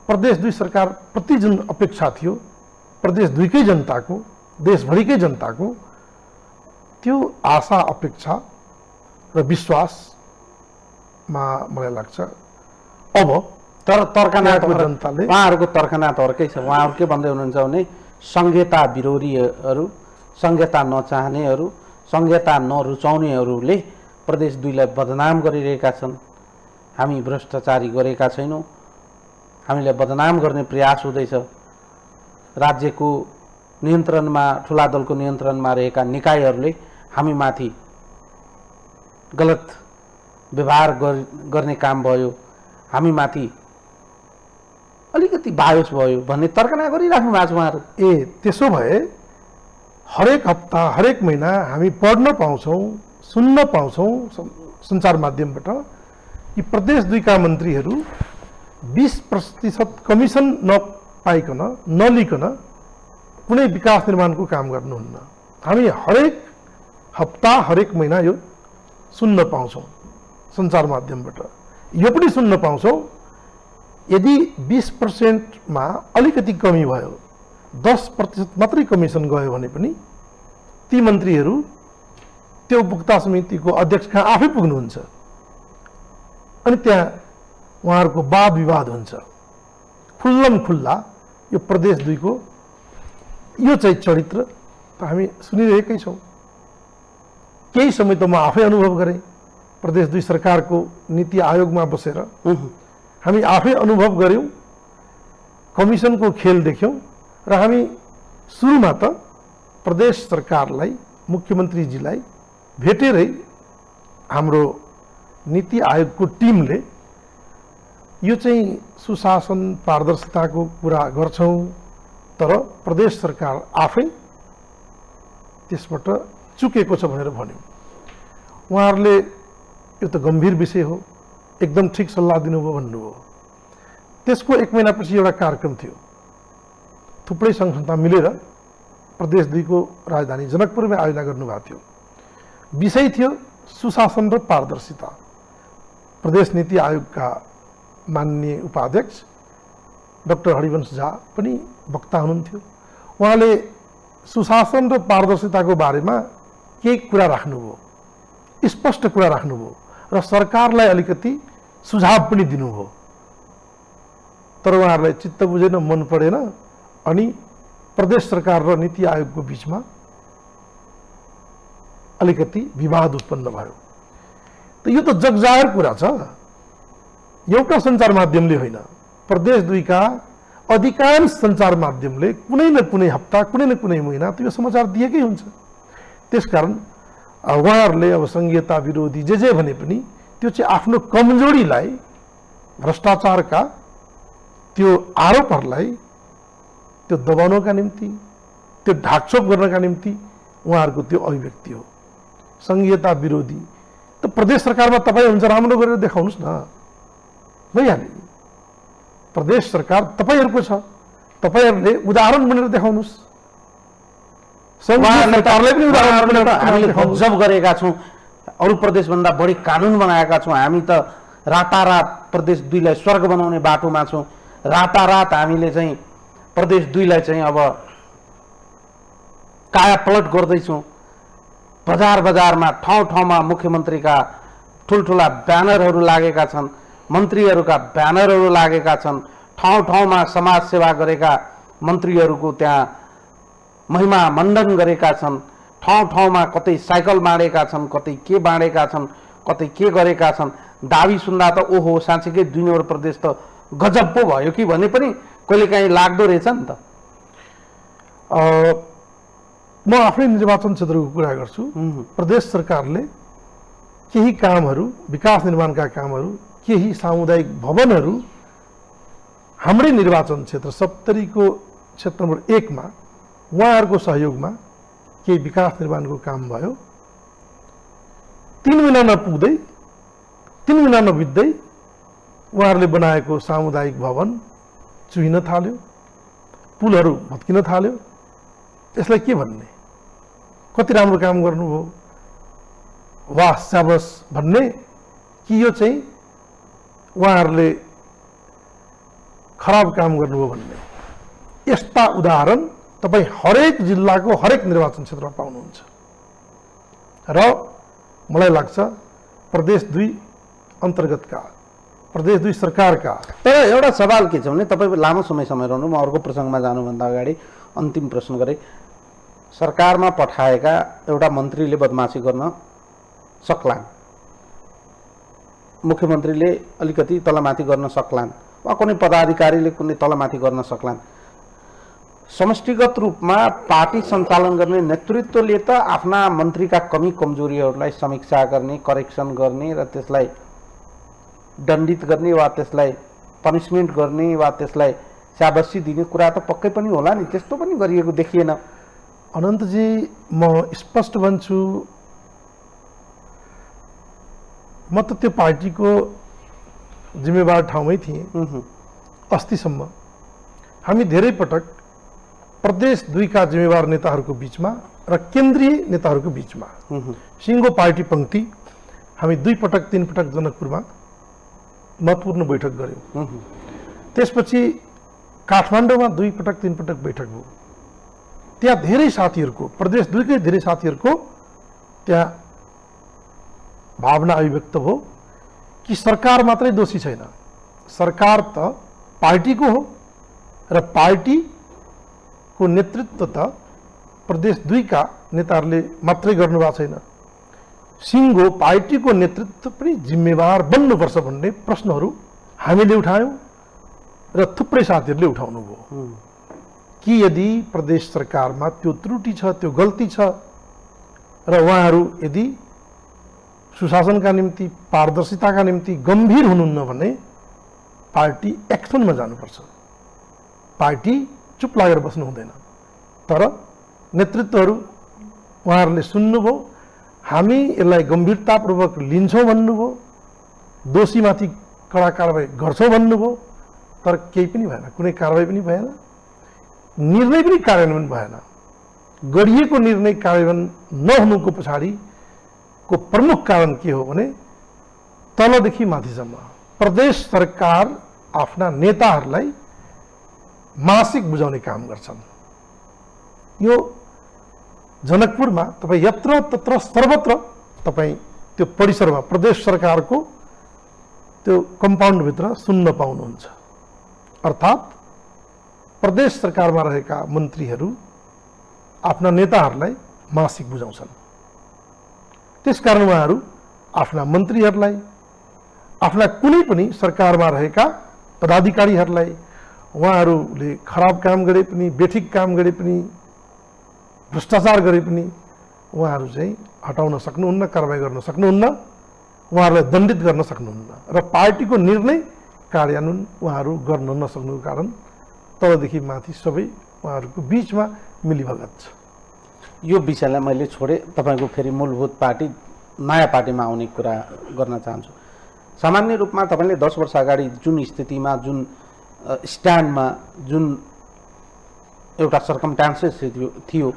प्रदेश 2 सरकार प्रति जुन अपेक्षा थियो प्रदेश 2 कै जनताको, देशभरिकै जनताको, त्यो आशा, अपेक्षा र विश्वासमा मलाई लाग्छ अब तर तर्कना जनताले, उहाँहरूको तर्कना त अर्कै छ। उहाँहरू के भन्दै हुनुहुन्छ भने संहिता विरोधीहरू, संहिता नचाहनेहरू, संहिता नरुचाउनेहरूले प्रदेश 2 लाई बदनाम गरिरहेका छन्। हामी भ्रष्टाचारी गरेका छैनौँ, हामीलाई बदनाम गर्ने प्रयास हुँदैछ। राज्यको नियन्त्रणमा, ठुला दलको नियन्त्रणमा रहेका निकायहरूले हामी माथि गलत व्यवहार गर्ने काम भयो, हामी माथि अलिकति बायोस भयो भन्ने तर्कना गरिराख्नु भएको छ उहाँहरू। ए त्यसो भए हरेक हप्ता हरेक महिना हामी पढ्न पाउँछौँ, सुन्न पाउँछौँ सञ्चार माध्यमबाट कि प्रदेश 2 का मन्त्रीहरू 20% कमिसन नपाइकन नलिकन कुनै विकास निर्माणको काम गर्नुहुन्न। हामी हरेक हप्ता हरेक महिना यो सुन्न पाउँछौँ सञ्चार माध्यमबाट। यो पनि सुन्न पाउँछौँ यदि 20% मा अलिकति कमी भयो, 10% मात्रै कमिसन गयो भने पनि ती मन्त्रीहरू त्यो उपभोक्ता समितिको अध्यक्ष कहाँ आफै पुग्नुहुन्छ अनि त्यहाँ उहाँहरूको वाद विवाद हुन्छ। खुल्लम खुल्ला यो प्रदेश 2 को यो चाहिँ चरित्र त हामी सुनिरहेकै छौँ। केही समय त म आफै अनुभव गरेँ, प्रदेश 2 सरकारको नीति आयोगमा बसेर हामी आफै अनुभव गऱ्यौँ, कमिसनको खेल देख्यौँ र हामी सुरुमा त प्रदेश सरकारलाई, मुख्यमन्त्रीजीलाई भेटेरै हाम्रो नीति आयोगको टिमले यो चाहिँ सुशासन पारदर्शिताको कुरा गर्छौँ तर प्रदेश सरकार आफै त्यसबाट चुकेको छ भनेर भन्यो। उहाँहरूले यो त गम्भीर विषय हो, एकदम ठिक सल्लाह दिनुभयो भन्नुभयो। त्यसको 1 महिनापछि एउटा कार्यक्रम थियो, थुप्रै सङ्घ संस्था मिलेर प्रदेश 2 को राजधानी जनकपुरमा आयोजना गर्नुभएको थियो। विषय थियो सुशासन र पारदर्शिता। प्रदेश नीति आयोगका माननीय उपाध्यक्ष डाक्टर हरिवंश झा पनि वक्ता हुनुहुन्थ्यो। उहाँले सुशासन र पारदर्शिताको बारेमा केही कुरा राख्नुभयो, स्पष्ट कुरा राख्नुभयो र सरकारलाई अलिकति सुझाव पनि दिनुभयो। तर उहाँहरूलाई चित्त बुझेन, मन परेन अनि प्रदेश सरकार र नीति आयोगको बीचमा अलिकति विवाद उत्पन्न भयो। त यो त जगजाहेर कुरा छ, एउटा सञ्चार माध्यमले होइन, प्रदेश 2 का अधिकांश सञ्चार माध्यमले कुनै न कुनै हप्ता, कुनै न कुनै महिना त यो समाचार दिएकै हुन्छ। त्यसकारण उहाँहरूले अब संघीयता विरोधी जे भने पनि त्यो चाहिँ आफ्नो कमजोरीलाई, भ्रष्टाचारका त्यो आरोपहरूलाई त्यो दबाउनका निम्ति, त्यो ढाकछोप गर्नका निम्ति उहाँहरूको त्यो अभिव्यक्ति हो। संघीयता विरोधी त प्रदेश सरकारमा तपाईँ हुन्छ, राम्रो गरेर देखाउनुहोस् न, भइहाल्यो। प्रदेश सरकार तपाईँहरूको छ, तपाईँहरूले उदाहरण बनेर देखाउनुहोस्। सरकारले पनि उदाहरण हामीले गजब गरेका छौँ, अरू प्रदेशभन्दा बढी कानुन बनाएका छौँ, हामी त रातारात प्रदेश 2 लाई स्वर्ग बनाउने बाटोमा छौँ। रातारात हामीले चाहिँ प्रदेश 2 लाई चाहिँ अब काया पलट गर्दैछौँ। बजार बजारमा ठाउँ ठाउँमा मुख्यमन्त्रीका ठुल्ठुला ब्यानरहरू लागेका छन्, मन्त्रीहरूका ब्यानरहरू लागेका छन्, ठाउँ ठाउँमा समाज सेवा गरेका मन्त्रीहरूको त्यहाँ महिमा मण्डन गरेका छन्, ठाउँ ठाउँमा कतै साइकल बाँडेका छन्, कतै के बाँडेका छन्, कतै के गरेका छन्। दाबी सुन्दा त ओहो साँच्चीकै 2 नम्बर प्रदेश त गजब पो भयो कि भन्ने पनि कहिलेकाहीँ लाग्दो रहेछ नि त। म आफ्नै निर्वाचन क्षेत्रको कुरा गर्छु। प्रदेश सरकारले केही कामहरू, विकास निर्माणका कामहरू, केही सामुदायिक भवनहरू हाम्रै निर्वाचन क्षेत्र 70 को क्षेत्र नम्बर 1 मा उहाँहरूको सहयोगमा केही विकास निर्माणको काम भयो। 3 महिना नपुग्दै, 3 महिना नबित्दै उहाँहरूले बनाएको सामुदायिक भवन चुहिन थाल्यो, पुलहरू भत्किन थाल्यो। यसलाई के भन्ने? कति राम्रो काम गर्नुभयो, वाह स्याबस भन्ने कि यो चाहिँ उहाँहरूले खराब काम गर्नुभयो भन्ने? यस्ता उदाहरण तपाईँ हरेक जिल्लाको हरेक निर्वाचन क्षेत्रमा पाउनुहुन्छ। र मलाई लाग्छ प्रदेश 2 अन्तर्गतका, प्रदेश 2 सरकारका। तर एउटा सवाल के छ भने, तपाईँ लामो समय रहनु, म अर्को प्रसङ्गमा जानुभन्दा अगाडि अन्तिम प्रश्न गरेँ। सरकारमा पठाएका एउटा मन्त्रीले बदमासी गर्न सक्लान्, मुख्यमन्त्रीले अलिकति तलमाथि गर्न सक्लान्, वा कुनै पदाधिकारीले कुनै तलमाथि गर्न सक्लान्। समष्टिगत रूपमा पार्टी सञ्चालन गर्ने नेतृत्वले त आफ्ना मन्त्रीका कमी कमजोरीहरूलाई समीक्षा गर्ने, करेक्सन गर्ने र त्यसलाई दण्डित गर्ने वा त्यसलाई पनिसमेन्ट गर्ने वा त्यसलाई स्याबासी दिने कुरा त पक्कै पनि होला नि, त्यस्तो पनि गरिएको देखिएन। अनन्तजी, म स्पष्ट भन्छु, म त त्यो पार्टीको जिम्मेवार ठाउँमै थिएँ। अस्तिसम्म हामी धेरै पटक प्रदेश 2 का जिम्मेवार नेताहरूको बीचमा र केन्द्रीय नेताहरूको बीचमा सिङ्गो पार्टी पंक्ति हामी 2 पटक 3 पटक जनकपुरमा महत्त्वपूर्ण बैठक गऱ्यौँ। त्यसपछि काठमाडौँमा 2 पटक 3 पटक बैठक भयो। त्यहाँ धेरै साथीहरूको, प्रदेश 2 कै धेरै साथीहरूको त्यहाँ भावना अभिव्यक्त भयो कि सरकार मात्रै दोषी छैन, सरकार त पार्टीको हो र पार्टीको नेतृत्व त प्रदेश 2 का नेताहरूले मात्रै गर्नुभएको छैन, सिङ्गो पार्टीको नेतृत्व पनि जिम्मेवार बन्नुपर्छ भन्ने प्रश्नहरू हामीले उठायौँ र थुप्रै साथीहरूले उठाउनु भयो कि यदि प्रदेश सरकारमा त्यो त्रुटि छ, त्यो गल्ती छ र उहाँहरू यदि सुशासनका निम्ति, पारदर्शिताका निम्ति गम्भीर हुनुहुन्न भने पार्टी एक्सनमा जानुपर्छ। पार्टी चुप लागेर बस्नु हुँदैन। तर नेतृत्वहरू उहाँहरूले सुन्नुभयो, हामी यसलाई गम्भीरतापूर्वक लिन्छौँ भन्नुभयो, दोषीमाथि कडा कारवाही गर्छौँ भन्नुभयो, तर केही पनि भएन, कुनै कारवाही पनि भएन, निर्णय पनि कार्यान्वयन भएन। गरिएको निर्णय कार्यान्वयन नहुनुको पछाडिको प्रमुख कारण के हो भने तलदेखि माथिसम्म प्रदेश सरकार आफ्ना नेताहरूलाई मानसिक बुझाउने काम गर्छन्। यो जनकपुरमा तपाईँ यत्र तत्र सर्वत्र तपाईँ त्यो परिसरमा प्रदेश सरकारको त्यो कम्पाउन्डभित्र सुन्न पाउनुहुन्छ। अर्थात् प्रदेश सरकारमा रहेका मन्त्रीहरू आफ्ना नेताहरूलाई मानसिक बुझाउँछन्। त्यसकारण उहाँहरू आफ्ना मन्त्रीहरूलाई, आफ्ना कुनै पनि सरकारमा रहेका पदाधिकारीहरूलाई उहाँहरूले खराब काम गरे पनि, बेठिक काम गरे पनि, भ्रष्टाचार गरे पनि उहाँहरू चाहिँ हटाउन सक्नुहुन्न, कारबाही गर्न सक्नुहुन्न, उहाँहरूलाई दण्डित गर्न सक्नुहुन्न र पार्टीको निर्णय कार्यान्वयन उहाँहरू गर्न नसक्नुको कारण तलदेखि माथि सबै उहाँहरूको बीचमा मिलीभगत छ। यो विषयलाई मैले छोडेँ, तपाईँको फेरि मूलभूत पार्टी नयाँ पार्टीमा आउने कुरा गर्न चाहन्छु। सामान्य रूपमा तपाईँले 10 वर्ष अगाडि जुन स्थितिमा, जुन स्ट्यान्डमा, जुन एउटा सर्कमस्टान्सेस थियो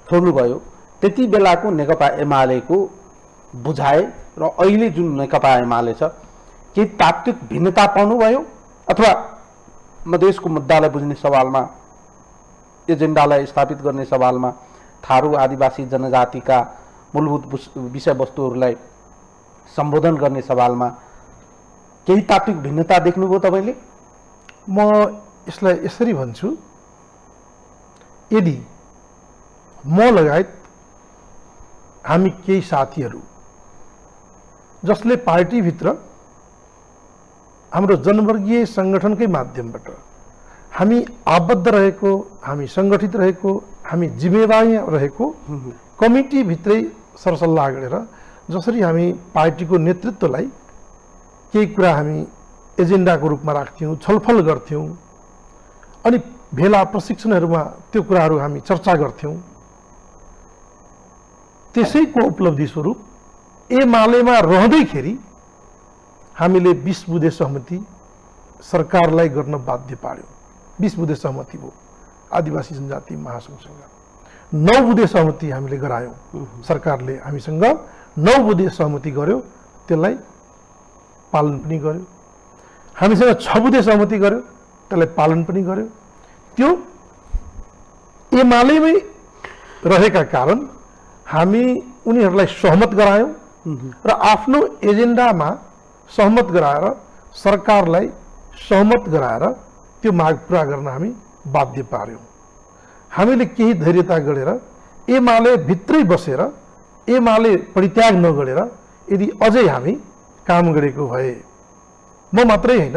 छोड्नुभयो, त्यति बेलाको नेकपा एमालेको बुझाइ र अहिले जुन नेकपा एमाले छ, के तात्विक भिन्नता पाउनुभयो अथवा मधेसको मुद्दालाई बुझ्ने सवालमा, एजेन्डालाई स्थापित गर्ने सवालमा, थारू आदिवासी जनजातिका मूलभूत विषयवस्तुहरूलाई सम्बोधन गर्ने सवालमा केही तात्विक भिन्नता देख्नुभयो तपाईँले? म यसलाई यसरी भन्छु, यदि म लगायत हामी केही साथीहरू जसले पार्टीभित्र हाम्रो जनवर्गीय सङ्गठनकै माध्यमबाट हामी आबद्ध रहेको, हामी सङ्गठित रहेको, हामी जिम्मेवारी रहेको कमिटीभित्रै सरसल्लाह गरेर जसरी हामी पार्टीको नेतृत्वलाई केही कुरा हामी एजेन्डाको रूपमा राख्थ्यौँ, छलफल गर्थ्यौँ, अनि भेला प्रशिक्षणहरूमा त्यो कुराहरू हामी चर्चा गर्थ्यौँ, त्यसैको उपलब्धि स्वरूप एमालेमा रहँदैखेरि हामीले 20 बुँदे सहमति सरकारलाई गर्न बाध्य पार्यौँ। 20 बुँदे सहमति भयो आदिवासी जनजाति महासङ्घसँग, 9 बुँदे सहमति हामीले गरायौँ, सरकारले हामीसँग 9 बुँदे सहमति गर्यो, त्यसलाई पालन पनि गर्यो। हामीसँग 6 बुँदे सहमति गर्यो, त्यसलाई पालन पनि गर्यो। त्यो एमालेमै रहेका कारण हामी उनीहरूलाई सहमत गरायौँ र आफ्नो एजेन्डामा सहमत गराएर सरकारलाई सहमत गराएर त्यो माग पुरा गर्न हामी बाध्य पार्यौँ। हामीले केही धैर्यता गरेर एमाले भित्रै बसेर एमाले परित्याग नगरेर यदि अझै हामी काम गरेको भए, म मात्रै होइन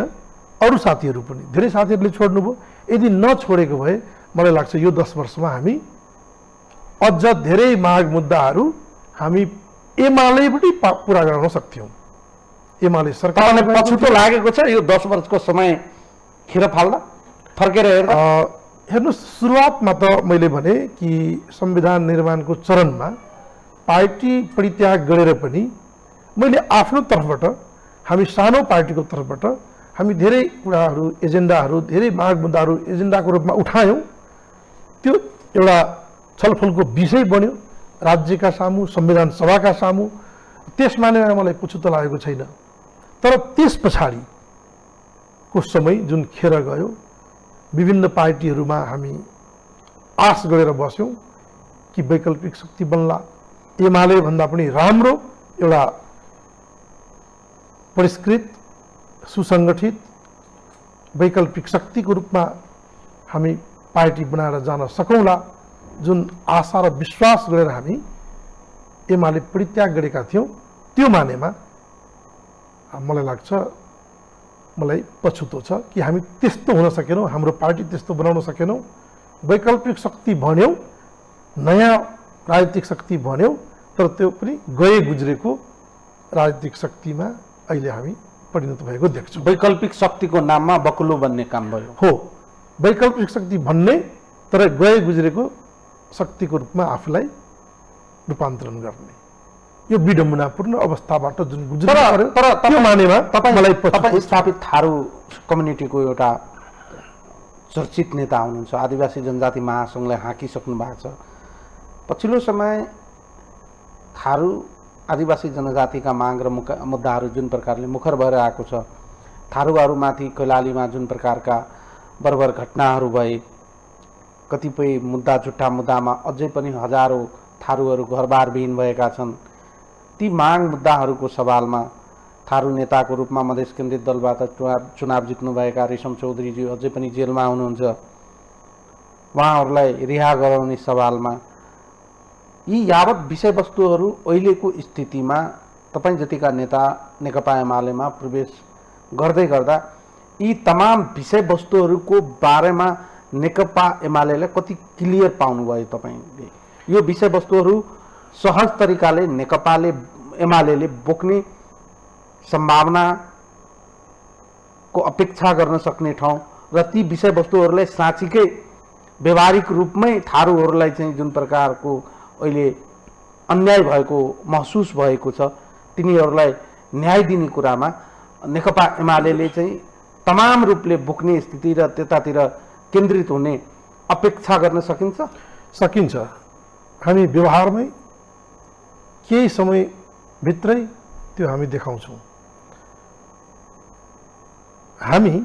अरू साथीहरू पनि, धेरै साथीहरूले छोड्नुभयो, यदि नछोडेको भए मलाई लाग्छ यो 10 वर्षमा हामी अझ धेरै माग मुद्दाहरू हामी एमालेबाटै पुरा गर्न सक्थ्यौँ। एमाले सरकारलाई पछुतो लागेको छ यो 10 वर्षको समय खेर फाल्दा? फर्केर हेर्दा हेर्नुहोस्, सुरुवातमा त मैले भने कि संविधान निर्माणको चरणमा पार्टी परित्याग गरेर पनि मैले आफ्नो तर्फबाट, हामी सानो पार्टीको तर्फबाट हामी धेरै कुराहरू, एजेन्डाहरू, धेरै माग मुद्दाहरू एजेन्डाको रूपमा उठायौँ। त्यो एउटा छलफलको विषय बन्यो राज्यका सामु, संविधान सभाका सामु। त्यसमा नै मलाई पछुतो लागेको छैन। तर त्यस पछाडिको समय जुन खेर गयो, विभिन्न पार्टीहरूमा हामी आश गरेर बस्यौँ कि वैकल्पिक शक्ति बन्ला, एमाले भन्दा पनि राम्रो एउटा परिष्कृत, सुसङ्गठित वैकल्पिक शक्तिको रूपमा हामी पार्टी बनाएर जान सकौँला, जुन आशा र विश्वास गरेर हामी एमाले परित्याग गरेका थियौँ। त्यो मानेमा मलाई लाग्छ, मलाई पछुतो छ कि हामी त्यस्तो हुन सकेनौँ, हाम्रो पार्टी त्यस्तो बनाउन सकेनौँ। वैकल्पिक शक्ति भन्यौँ, नयाँ राजनीतिक शक्ति भन्यौँ, तर त्यो पनि गए गुज्रेको राजनीतिक शक्तिमा अहिले हामी परिणत भएको देख्छौँ। वैकल्पिक शक्तिको नाममा बकुलो बन्ने काम भयो। हो, वैकल्पिक शक्ति भन्ने तर गए गुज्रेको शक्तिको रूपमा आफूलाई रूपान्तरण गर्ने, यो विडम्बनापूर्ण अवस्थाबाट जुन गुज्रेको पर्यो, तर त्यो मानेमा तपाईँ स्थापित थारू कम्युनिटीको एउटा चर्चित नेता हुनुहुन्छ। आदिवासी जनजाति महासङ्घलाई हाँकिसक्नु भएको छ। पछिल्लो समय थारू आदिवासी जनजातिका माग र मुद्दाहरू जुन प्रकारले मुखर भएर आएको छ, थारूहरूमाथि कैलालीमा जुन प्रकारका बर्बर घटनाहरू भए, कतिपय मुद्दा, झुट्टा मुद्दामा अझै पनि हजारौँ थारूहरू घरबार विहीन भएका छन्। ती माग मुद्दाहरूको सवालमा थारू नेताको रूपमा मधेस केन्द्रित दलबाट चुनाव जित्नुभएका रेशम चौधरीजी अझै पनि जेलमा हुनुहुन्छ। उहाँहरूलाई रिहा गराउने सवालमा यी यावत विषयवस्तुहरू अहिलेको स्थितिमा तपाईँ जतिका नेता नेकपा एमालेमा प्रवेश गर्दै गर्दा यी तमाम विषयवस्तुहरूको बारेमा नेकपा एमालेलाई कति क्लियर पाउनुभयो तपाईँले? यो विषयवस्तुहरू सहज तरिकाले नेकपाले एमालेले बोक्ने सम्भावनाको अपेक्षा गर्न सक्ने ठाउँ र ती विषयवस्तुहरूलाई साँच्चीकै व्यवहारिक रूपमै थारूहरूलाई चाहिँ जुन प्रकारको अहिले अन्याय भएको महसुस भएको छ, तिनीहरूलाई न्याय दिने कुरामा नेकपा एमालेले चाहिँ तमाम रूपले बोक्ने स्थिति र त्यतातिर केन्द्रित हुने अपेक्षा गर्न सकिन्छ? सकिन्छ। हामी व्यवहारमै केही समयभित्रै त्यो हामी देखाउँछौँ। हामी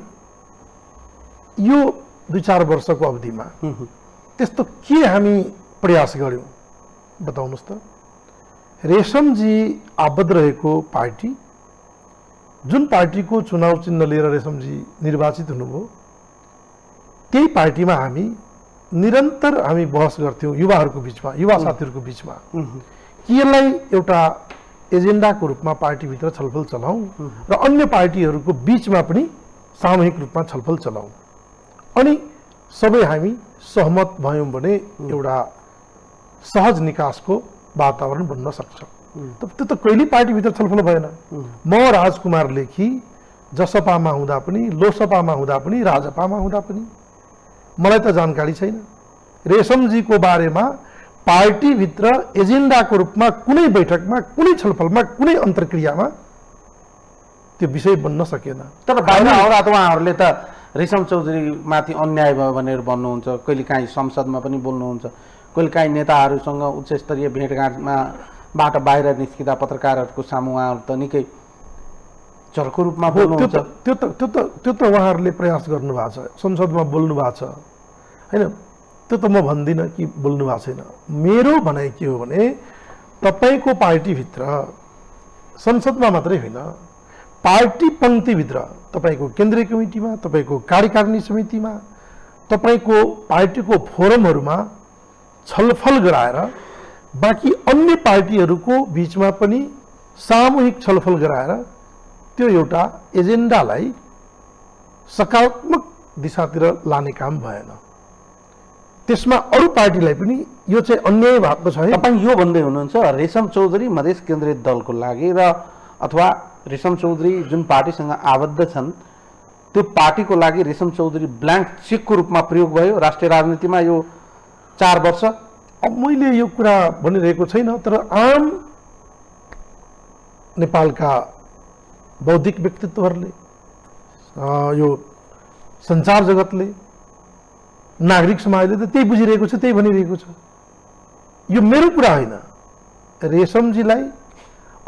यो 2-4 वर्षको अवधिमा त्यस्तो के हामी प्रयास गर्यौँ बताउनुहोस् त? रेशमजी आबद्ध रहेको पार्टी, जुन पार्टीको चुनाव चिन्ह लिएर रेशमजी निर्वाचित हुनुभयो, त्यही पार्टीमा हामी निरन्तर हामी बहस गर्थ्यौँ युवाहरूको बिचमा, युवा साथीहरूको बिचमा कि यसलाई एउटा एजेन्डाको रूपमा पार्टीभित्र छलफल चलाउँ र अन्य पार्टीहरूको बिचमा पनि सामूहिक रूपमा छलफल चलाउँ। अनि सबै हामी सहमत भयौँ भने एउटा सहज निकासको वातावरण बन्न सक्छ। त्यो त कहिल्यै पार्टीभित्र छलफल भएन। म राजकुमार लेखी जसपामा हुँदा पनि, लोसपामा हुँदा पनि, राजपामा हुँदा पनि मलाई त जानकारी छैन। रेशमजीको बारेमा पार्टीभित्र एजेन्डाको रूपमा कुनै बैठकमा, कुनै छलफलमा, कुनै अन्तर्क्रियामा त्यो विषय बन्न सकेन। तर बाहिर आउँदा त उहाँहरूले त रेशम चौधरीमाथि अन्याय भयो भनेर भन्नुहुन्छ, कहिलेकाहीँ संसदमा पनि बोल्नुहुन्छ, कहिलेकाहीँ नेताहरूसँग उच्च स्तरीय भेटघाटबाट बाहिर निस्किँदा पत्रकारहरूको सामु उहाँहरू त निकै चर्को रूपमा बोल्नुहुन्छ। त्यो त उहाँहरूले प्रयास गर्नुभएको छ, संसदमा बोल्नु भएको छ होइन। त्यो त म भन्दिनँ कि बोल्नु भएको छैन। मेरो भनाइ के हो भने तपाईँको पार्टीभित्र संसदमा मात्रै होइन, पार्टी पङ्क्तिभित्र, तपाईँको केन्द्रीय कमिटीमा, तपाईँको कार्यकारिणी समितिमा, तपाईँको पार्टीको फोरमहरूमा छलफल गराएर बाँकी अन्य पार्टीहरूको बिचमा पनि सामूहिक छलफल गराएर त्यो एउटा एजेन्डालाई सकारात्मक दिशातिर लाने काम भएन। त्यसमा अरू पार्टीलाई पनि यो चाहिँ अन्याय भएको छ। तपाईँ यो भन्दै हुनुहुन्छ रेशम चौधरी मधेस केन्द्रित दलको लागि र अथवा रेशम चौधरी जुन पार्टीसँग आबद्ध छन् त्यो पार्टीको लागि रेशम चौधरी ब्ल्याङ्क चेकको रूपमा प्रयोग भयो राष्ट्रिय राजनीतिमा यो 4 वर्ष। अब मैले यो कुरा भनिरहेको छैन, तर आम नेपालका बौद्धिक व्यक्तित्वहरूले, यो सञ्चार जगतले, नागरिक समाजले त त्यही बुझिरहेको छ, त्यही भनिरहेको छ। यो मेरो कुरा होइन, रेशमजीलाई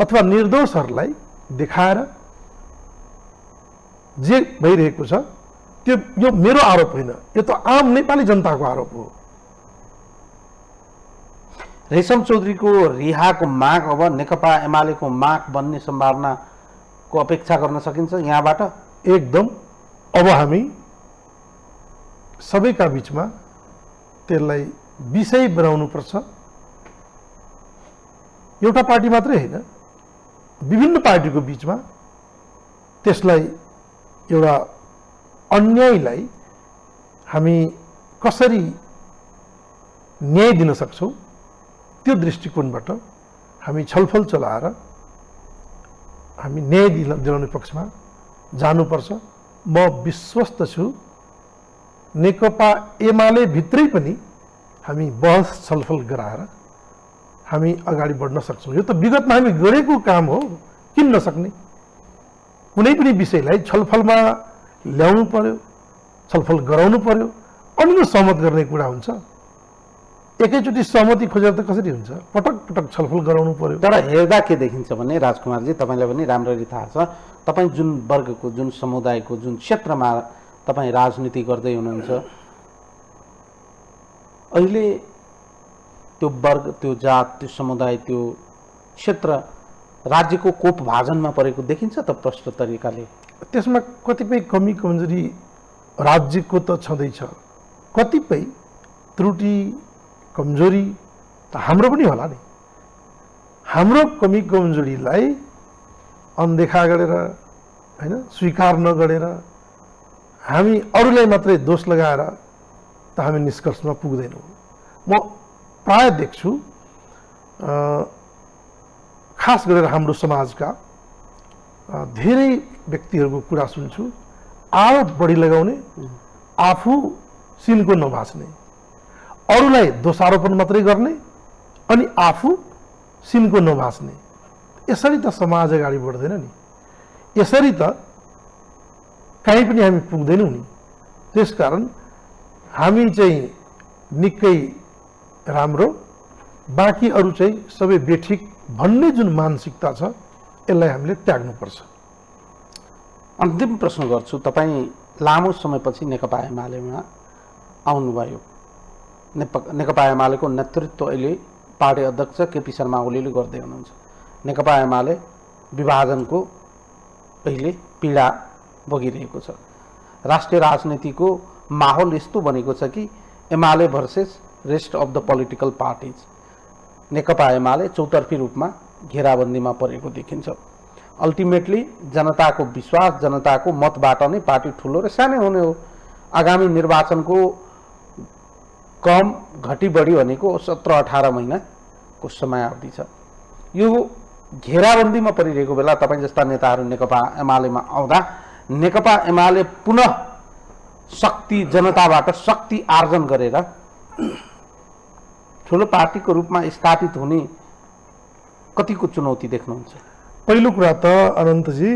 अथवा निर्दोषहरूलाई देखाएर जे भइरहेको छ त्यो यो मेरो आरोप होइन, यो त आम नेपाली जनताको आरोप हो। रेशम चौधरीको रिहाको माग अब नेकपा एमालेको माग बन्ने सम्भावनाको अपेक्षा गर्न सकिन्छ यहाँबाट? एकदम। अब हामी सबैका बीचमा त्यसलाई विषय बनाउनुपर्छ। एउटा पार्टी मात्रै होइन, विभिन्न पार्टीको बीचमा त्यसलाई एउटा अन्यायलाई हामी कसरी न्याय दिन सक्छौँ त्यो दृष्टिकोणबाट हामी छलफल चलाएर हामी न्याय दिलाउने पक्षमा जानुपर्छ। म विश्वस्त छु नेकपा एमाले भित्रै पनि हामी बहस छलफल गराएर हामी अगाडि बढ्न सक्छौँ। यो त विगतमा हामी गरेको काम हो, किन नसक्ने? कुनै पनि विषयलाई छलफलमा ल्याउनु पर्यो, छलफल गराउनु पर्यो, अनि यो सहमत गर्ने कुरा हुन्छ। एकैचोटि सहमति खोजेर त कसरी हुन्छ? पटक पटक छलफल गराउनु पर्यो। तर हेर्दा के देखिन्छ भने राजकुमारजी, तपाईँलाई पनि राम्ररी थाहा छ, तपाईँ जुन वर्गको, जुन समुदायको, जुन क्षेत्रमा तपाईँ राजनीति गर्दै हुनुहुन्छ, अहिले त्यो वर्ग, त्यो जात, त्यो समुदाय, त्यो क्षेत्र राज्यको कोप भाजनमा परेको देखिन्छ त प्रष्ट तरिकाले। त्यसमा कतिपय कमी कमजोरी राज्यको त छँदैछ, कतिपय त्रुटि कमजोरी त हाम्रो पनि होला नि। हाम्रो कमी कमजोरीलाई अनदेखा गरेर, हैन, स्वीकार नगरेर हामी अरूलाई मात्रै दोष लगाएर त हामी निष्कर्षमा पुग्दैनौँ। म प्राय देख्छु, खास गरेर हाम्रो समाजका धेरै व्यक्तिहरूको कुरा सुन्छु, आरोप बढी लगाउने, आफू सिनको नभाच्ने, अरूलाई दोषारोपण मात्रै गर्ने अनि आफू सिनको नभाच्ने। यसरी त समाज अगाडि बढ्दैन नि, यसरी त कहीँ पनि हामी पुग्दैनौँ नि। त्यसकारण हामी चाहिँ निकै राम्रो, बाँकी अरू चाहिँ सबै बेठिक भन्ने जुन मानसिकता छ यसलाई हामीले त्याग्नुपर्छ। अन्तिम प्रश्न गर्छु, तपाईँ लामो समयपछि नेकपा एमालेमा आउनुभयो। नेकपा एमालेको नेतृत्व अहिले पार्टी अध्यक्ष केपी शर्मा ओलीले गर्दै हुनुहुन्छ। नेकपा एमाले विभाजनको अहिले पीडा भोगिरहेको छ। राष्ट्रिय राजनीतिको माहौल यस्तो बनेको छ कि UML versus rest of the political parties. Nekapa UML चौतर्फी रूपमा घेराबन्दीमा परेको देखिन्छ। अल्टिमेटली जनताको विश्वास, जनताको मतबाट नै पार्टी ठुलो र सानो हुने हो। आगामी निर्वाचनको कम घटी बढी भनेको 17-18 महिनाको समयावधि छ। यो घेराबन्दीमा परिरहेको बेला तपाईँ जस्ता नेताहरू नेकपा एमालेमा आउँदा नेकपा एमाले पुनः शक्ति, जनताबाट शक्ति आर्जन गरेर ठुलो पार्टीको रूपमा स्थापित हुने कतिको चुनौती देख्नुहुन्छ? पहिलो कुरा त अनन्तजी,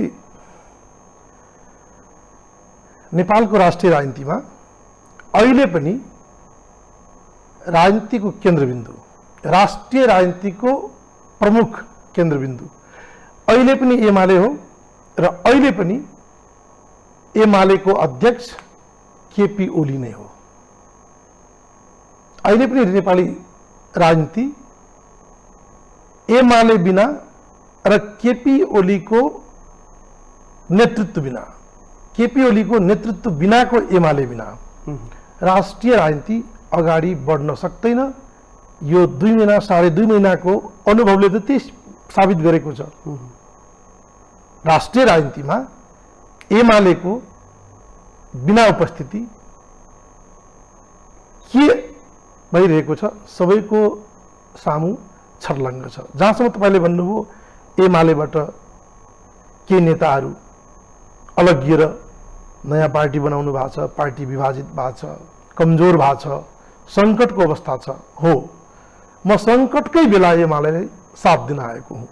नेपालको राष्ट्रिय राजनीतिमा अहिले पनि राजनीतिको केन्द्रबिन्दु, राष्ट्रिय राजनीतिको प्रमुख केन्द्रबिन्दु अहिले पनि एमाले हो र अहिले पनि एमालेको अध्यक्ष केपी ओली नै हो। अहिले पनि नेपाली राजनीति एमाले बिना र केपी ओलीको नेतृत्व बिना, केपी ओलीको नेतृत्व बिनाको एमाले बिना राष्ट्रिय राजनीति अगाडि बढ्न सक्दैन। यो 2 महिना, 2.5 महिनाको अनुभवले त त्यही साबित गरेको छ। राष्ट्रिय राजनीतिमा एमालेको बिना उपस्थिति के भइरहेको छ सबैको सामु छर्लङ्ग छ। जहाँसम्म तपाईँले भन्नुभयो एमालेबाट केही नेताहरू अलगिएर नयाँ पार्टी बनाउनु भएको छ, पार्टी विभाजित भएको छ, कमजोर भएको छ, सङ्कटको अवस्था छ। हो, म सङ्कटकै बेला एमालेलाई साथ दिन आएको हुँ।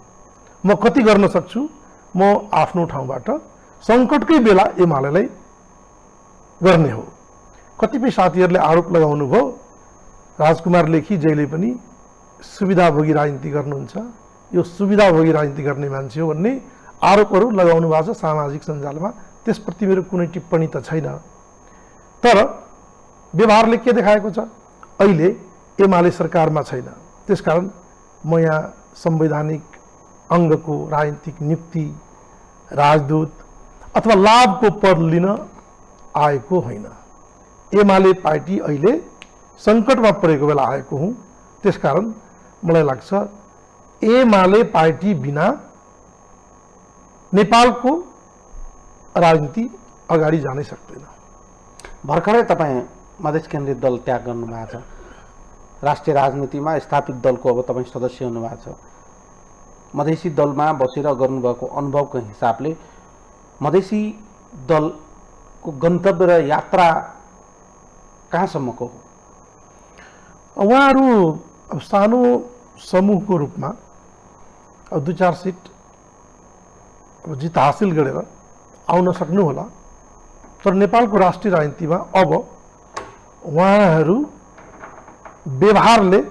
म कति गर्न सक्छु, म आफ्नो ठाउँबाट सङ्कटकै बेला एमालेलाई गर्ने हो। कतिपय साथीहरूले आरोप लगाउनु भयो राजकुमार लेखी जहिले पनि सुविधाभोगी राजनीति गर्नुहुन्छ, यो सुविधाभोगी राजनीति गर्ने मान्छे हो भन्ने आरोपहरू लगाउनु भएको छ सामाजिक सञ्जालमा। त्यसप्रति मेरो कुनै टिप्पणी त छैन, तर व्यवहारले के देखाएको छ, अहिले एमाले सरकारमा छैन, त्यसकारण म यहाँ संवैधानिक अङ्गको राजनीतिक नियुक्ति, राजदूत अथवा लाभको पद लिन आएको होइन। एमाले पार्टी अहिले सङ्कटमा परेको बेला आएको हुँ। त्यसकारण मलाई लाग्छ एमाले पार्टी बिना नेपालको राजनीति अगाडि जानै सक्दैन। भर्खरै तपाईँ मधेस केन्द्रित दल त्याग गर्नुभएको छ, राष्ट्रिय राजनीतिमा स्थापित दलको अब तपाईँ सदस्य हुनुभएको छ। मधेसी दलमा बसेर गर्नुभएको अनुभवको हिसाबले मधेसी दलको गन्तव्य र यात्रा कहाँसम्मको हो? उहाँहरू अब सानो समूहको रूपमा अब 2-4 सिट अब जित हासिल गरेर आउन सक्नु होला, तर नेपालको राष्ट्रिय राजनीतिमा अब उहाँहरू व्यवहारले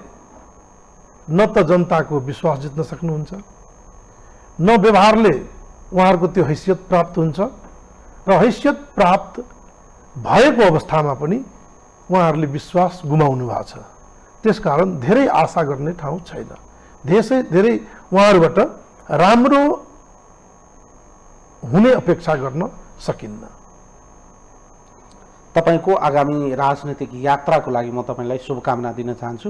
न त जनताको विश्वास जित्न सक्नुहुन्छ, न व्यवहारले उहाँहरूको त्यो हैसियत प्राप्त हुन्छ, र हैसियत प्राप्त भएको अवस्थामा पनि उहाँहरूले विश्वास गुमाउनु भएको छ। त्यसकारण धेरै आशा गर्ने ठाउँ छैन, धेरै उहाँहरूबाट राम्रो हुने अपेक्षा गर्न सकिन्न। तपाईँको आगामी राजनीतिक यात्राको लागि म तपाईँलाई शुभकामना दिन चाहन्छु।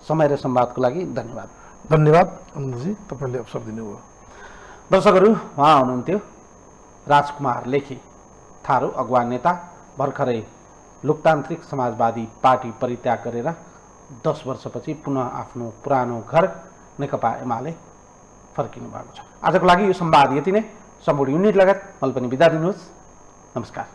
समय र संवादको लागि धन्यवाद। धन्यवाद अनन्दजी, तपाईँले अवसर दिनुभयो। दर्शकहरू, उहाँ हुनुहुन्थ्यो राजकुमार लेखी, थारू अगुवा नेता, भर्खरै लोकतान्त्रिक समाजवादी पार्टी परित्याग गरेर 10 वर्षपछि पुनः आफ्नो पुरानो घर नेकपा एमाले फर्किनु भएको छ। आजको लागि यो संवाद यति नै। सम्पूर्ण युनिट लगायत मैले पनि बिदा दिनुहोस्। नमस्कार।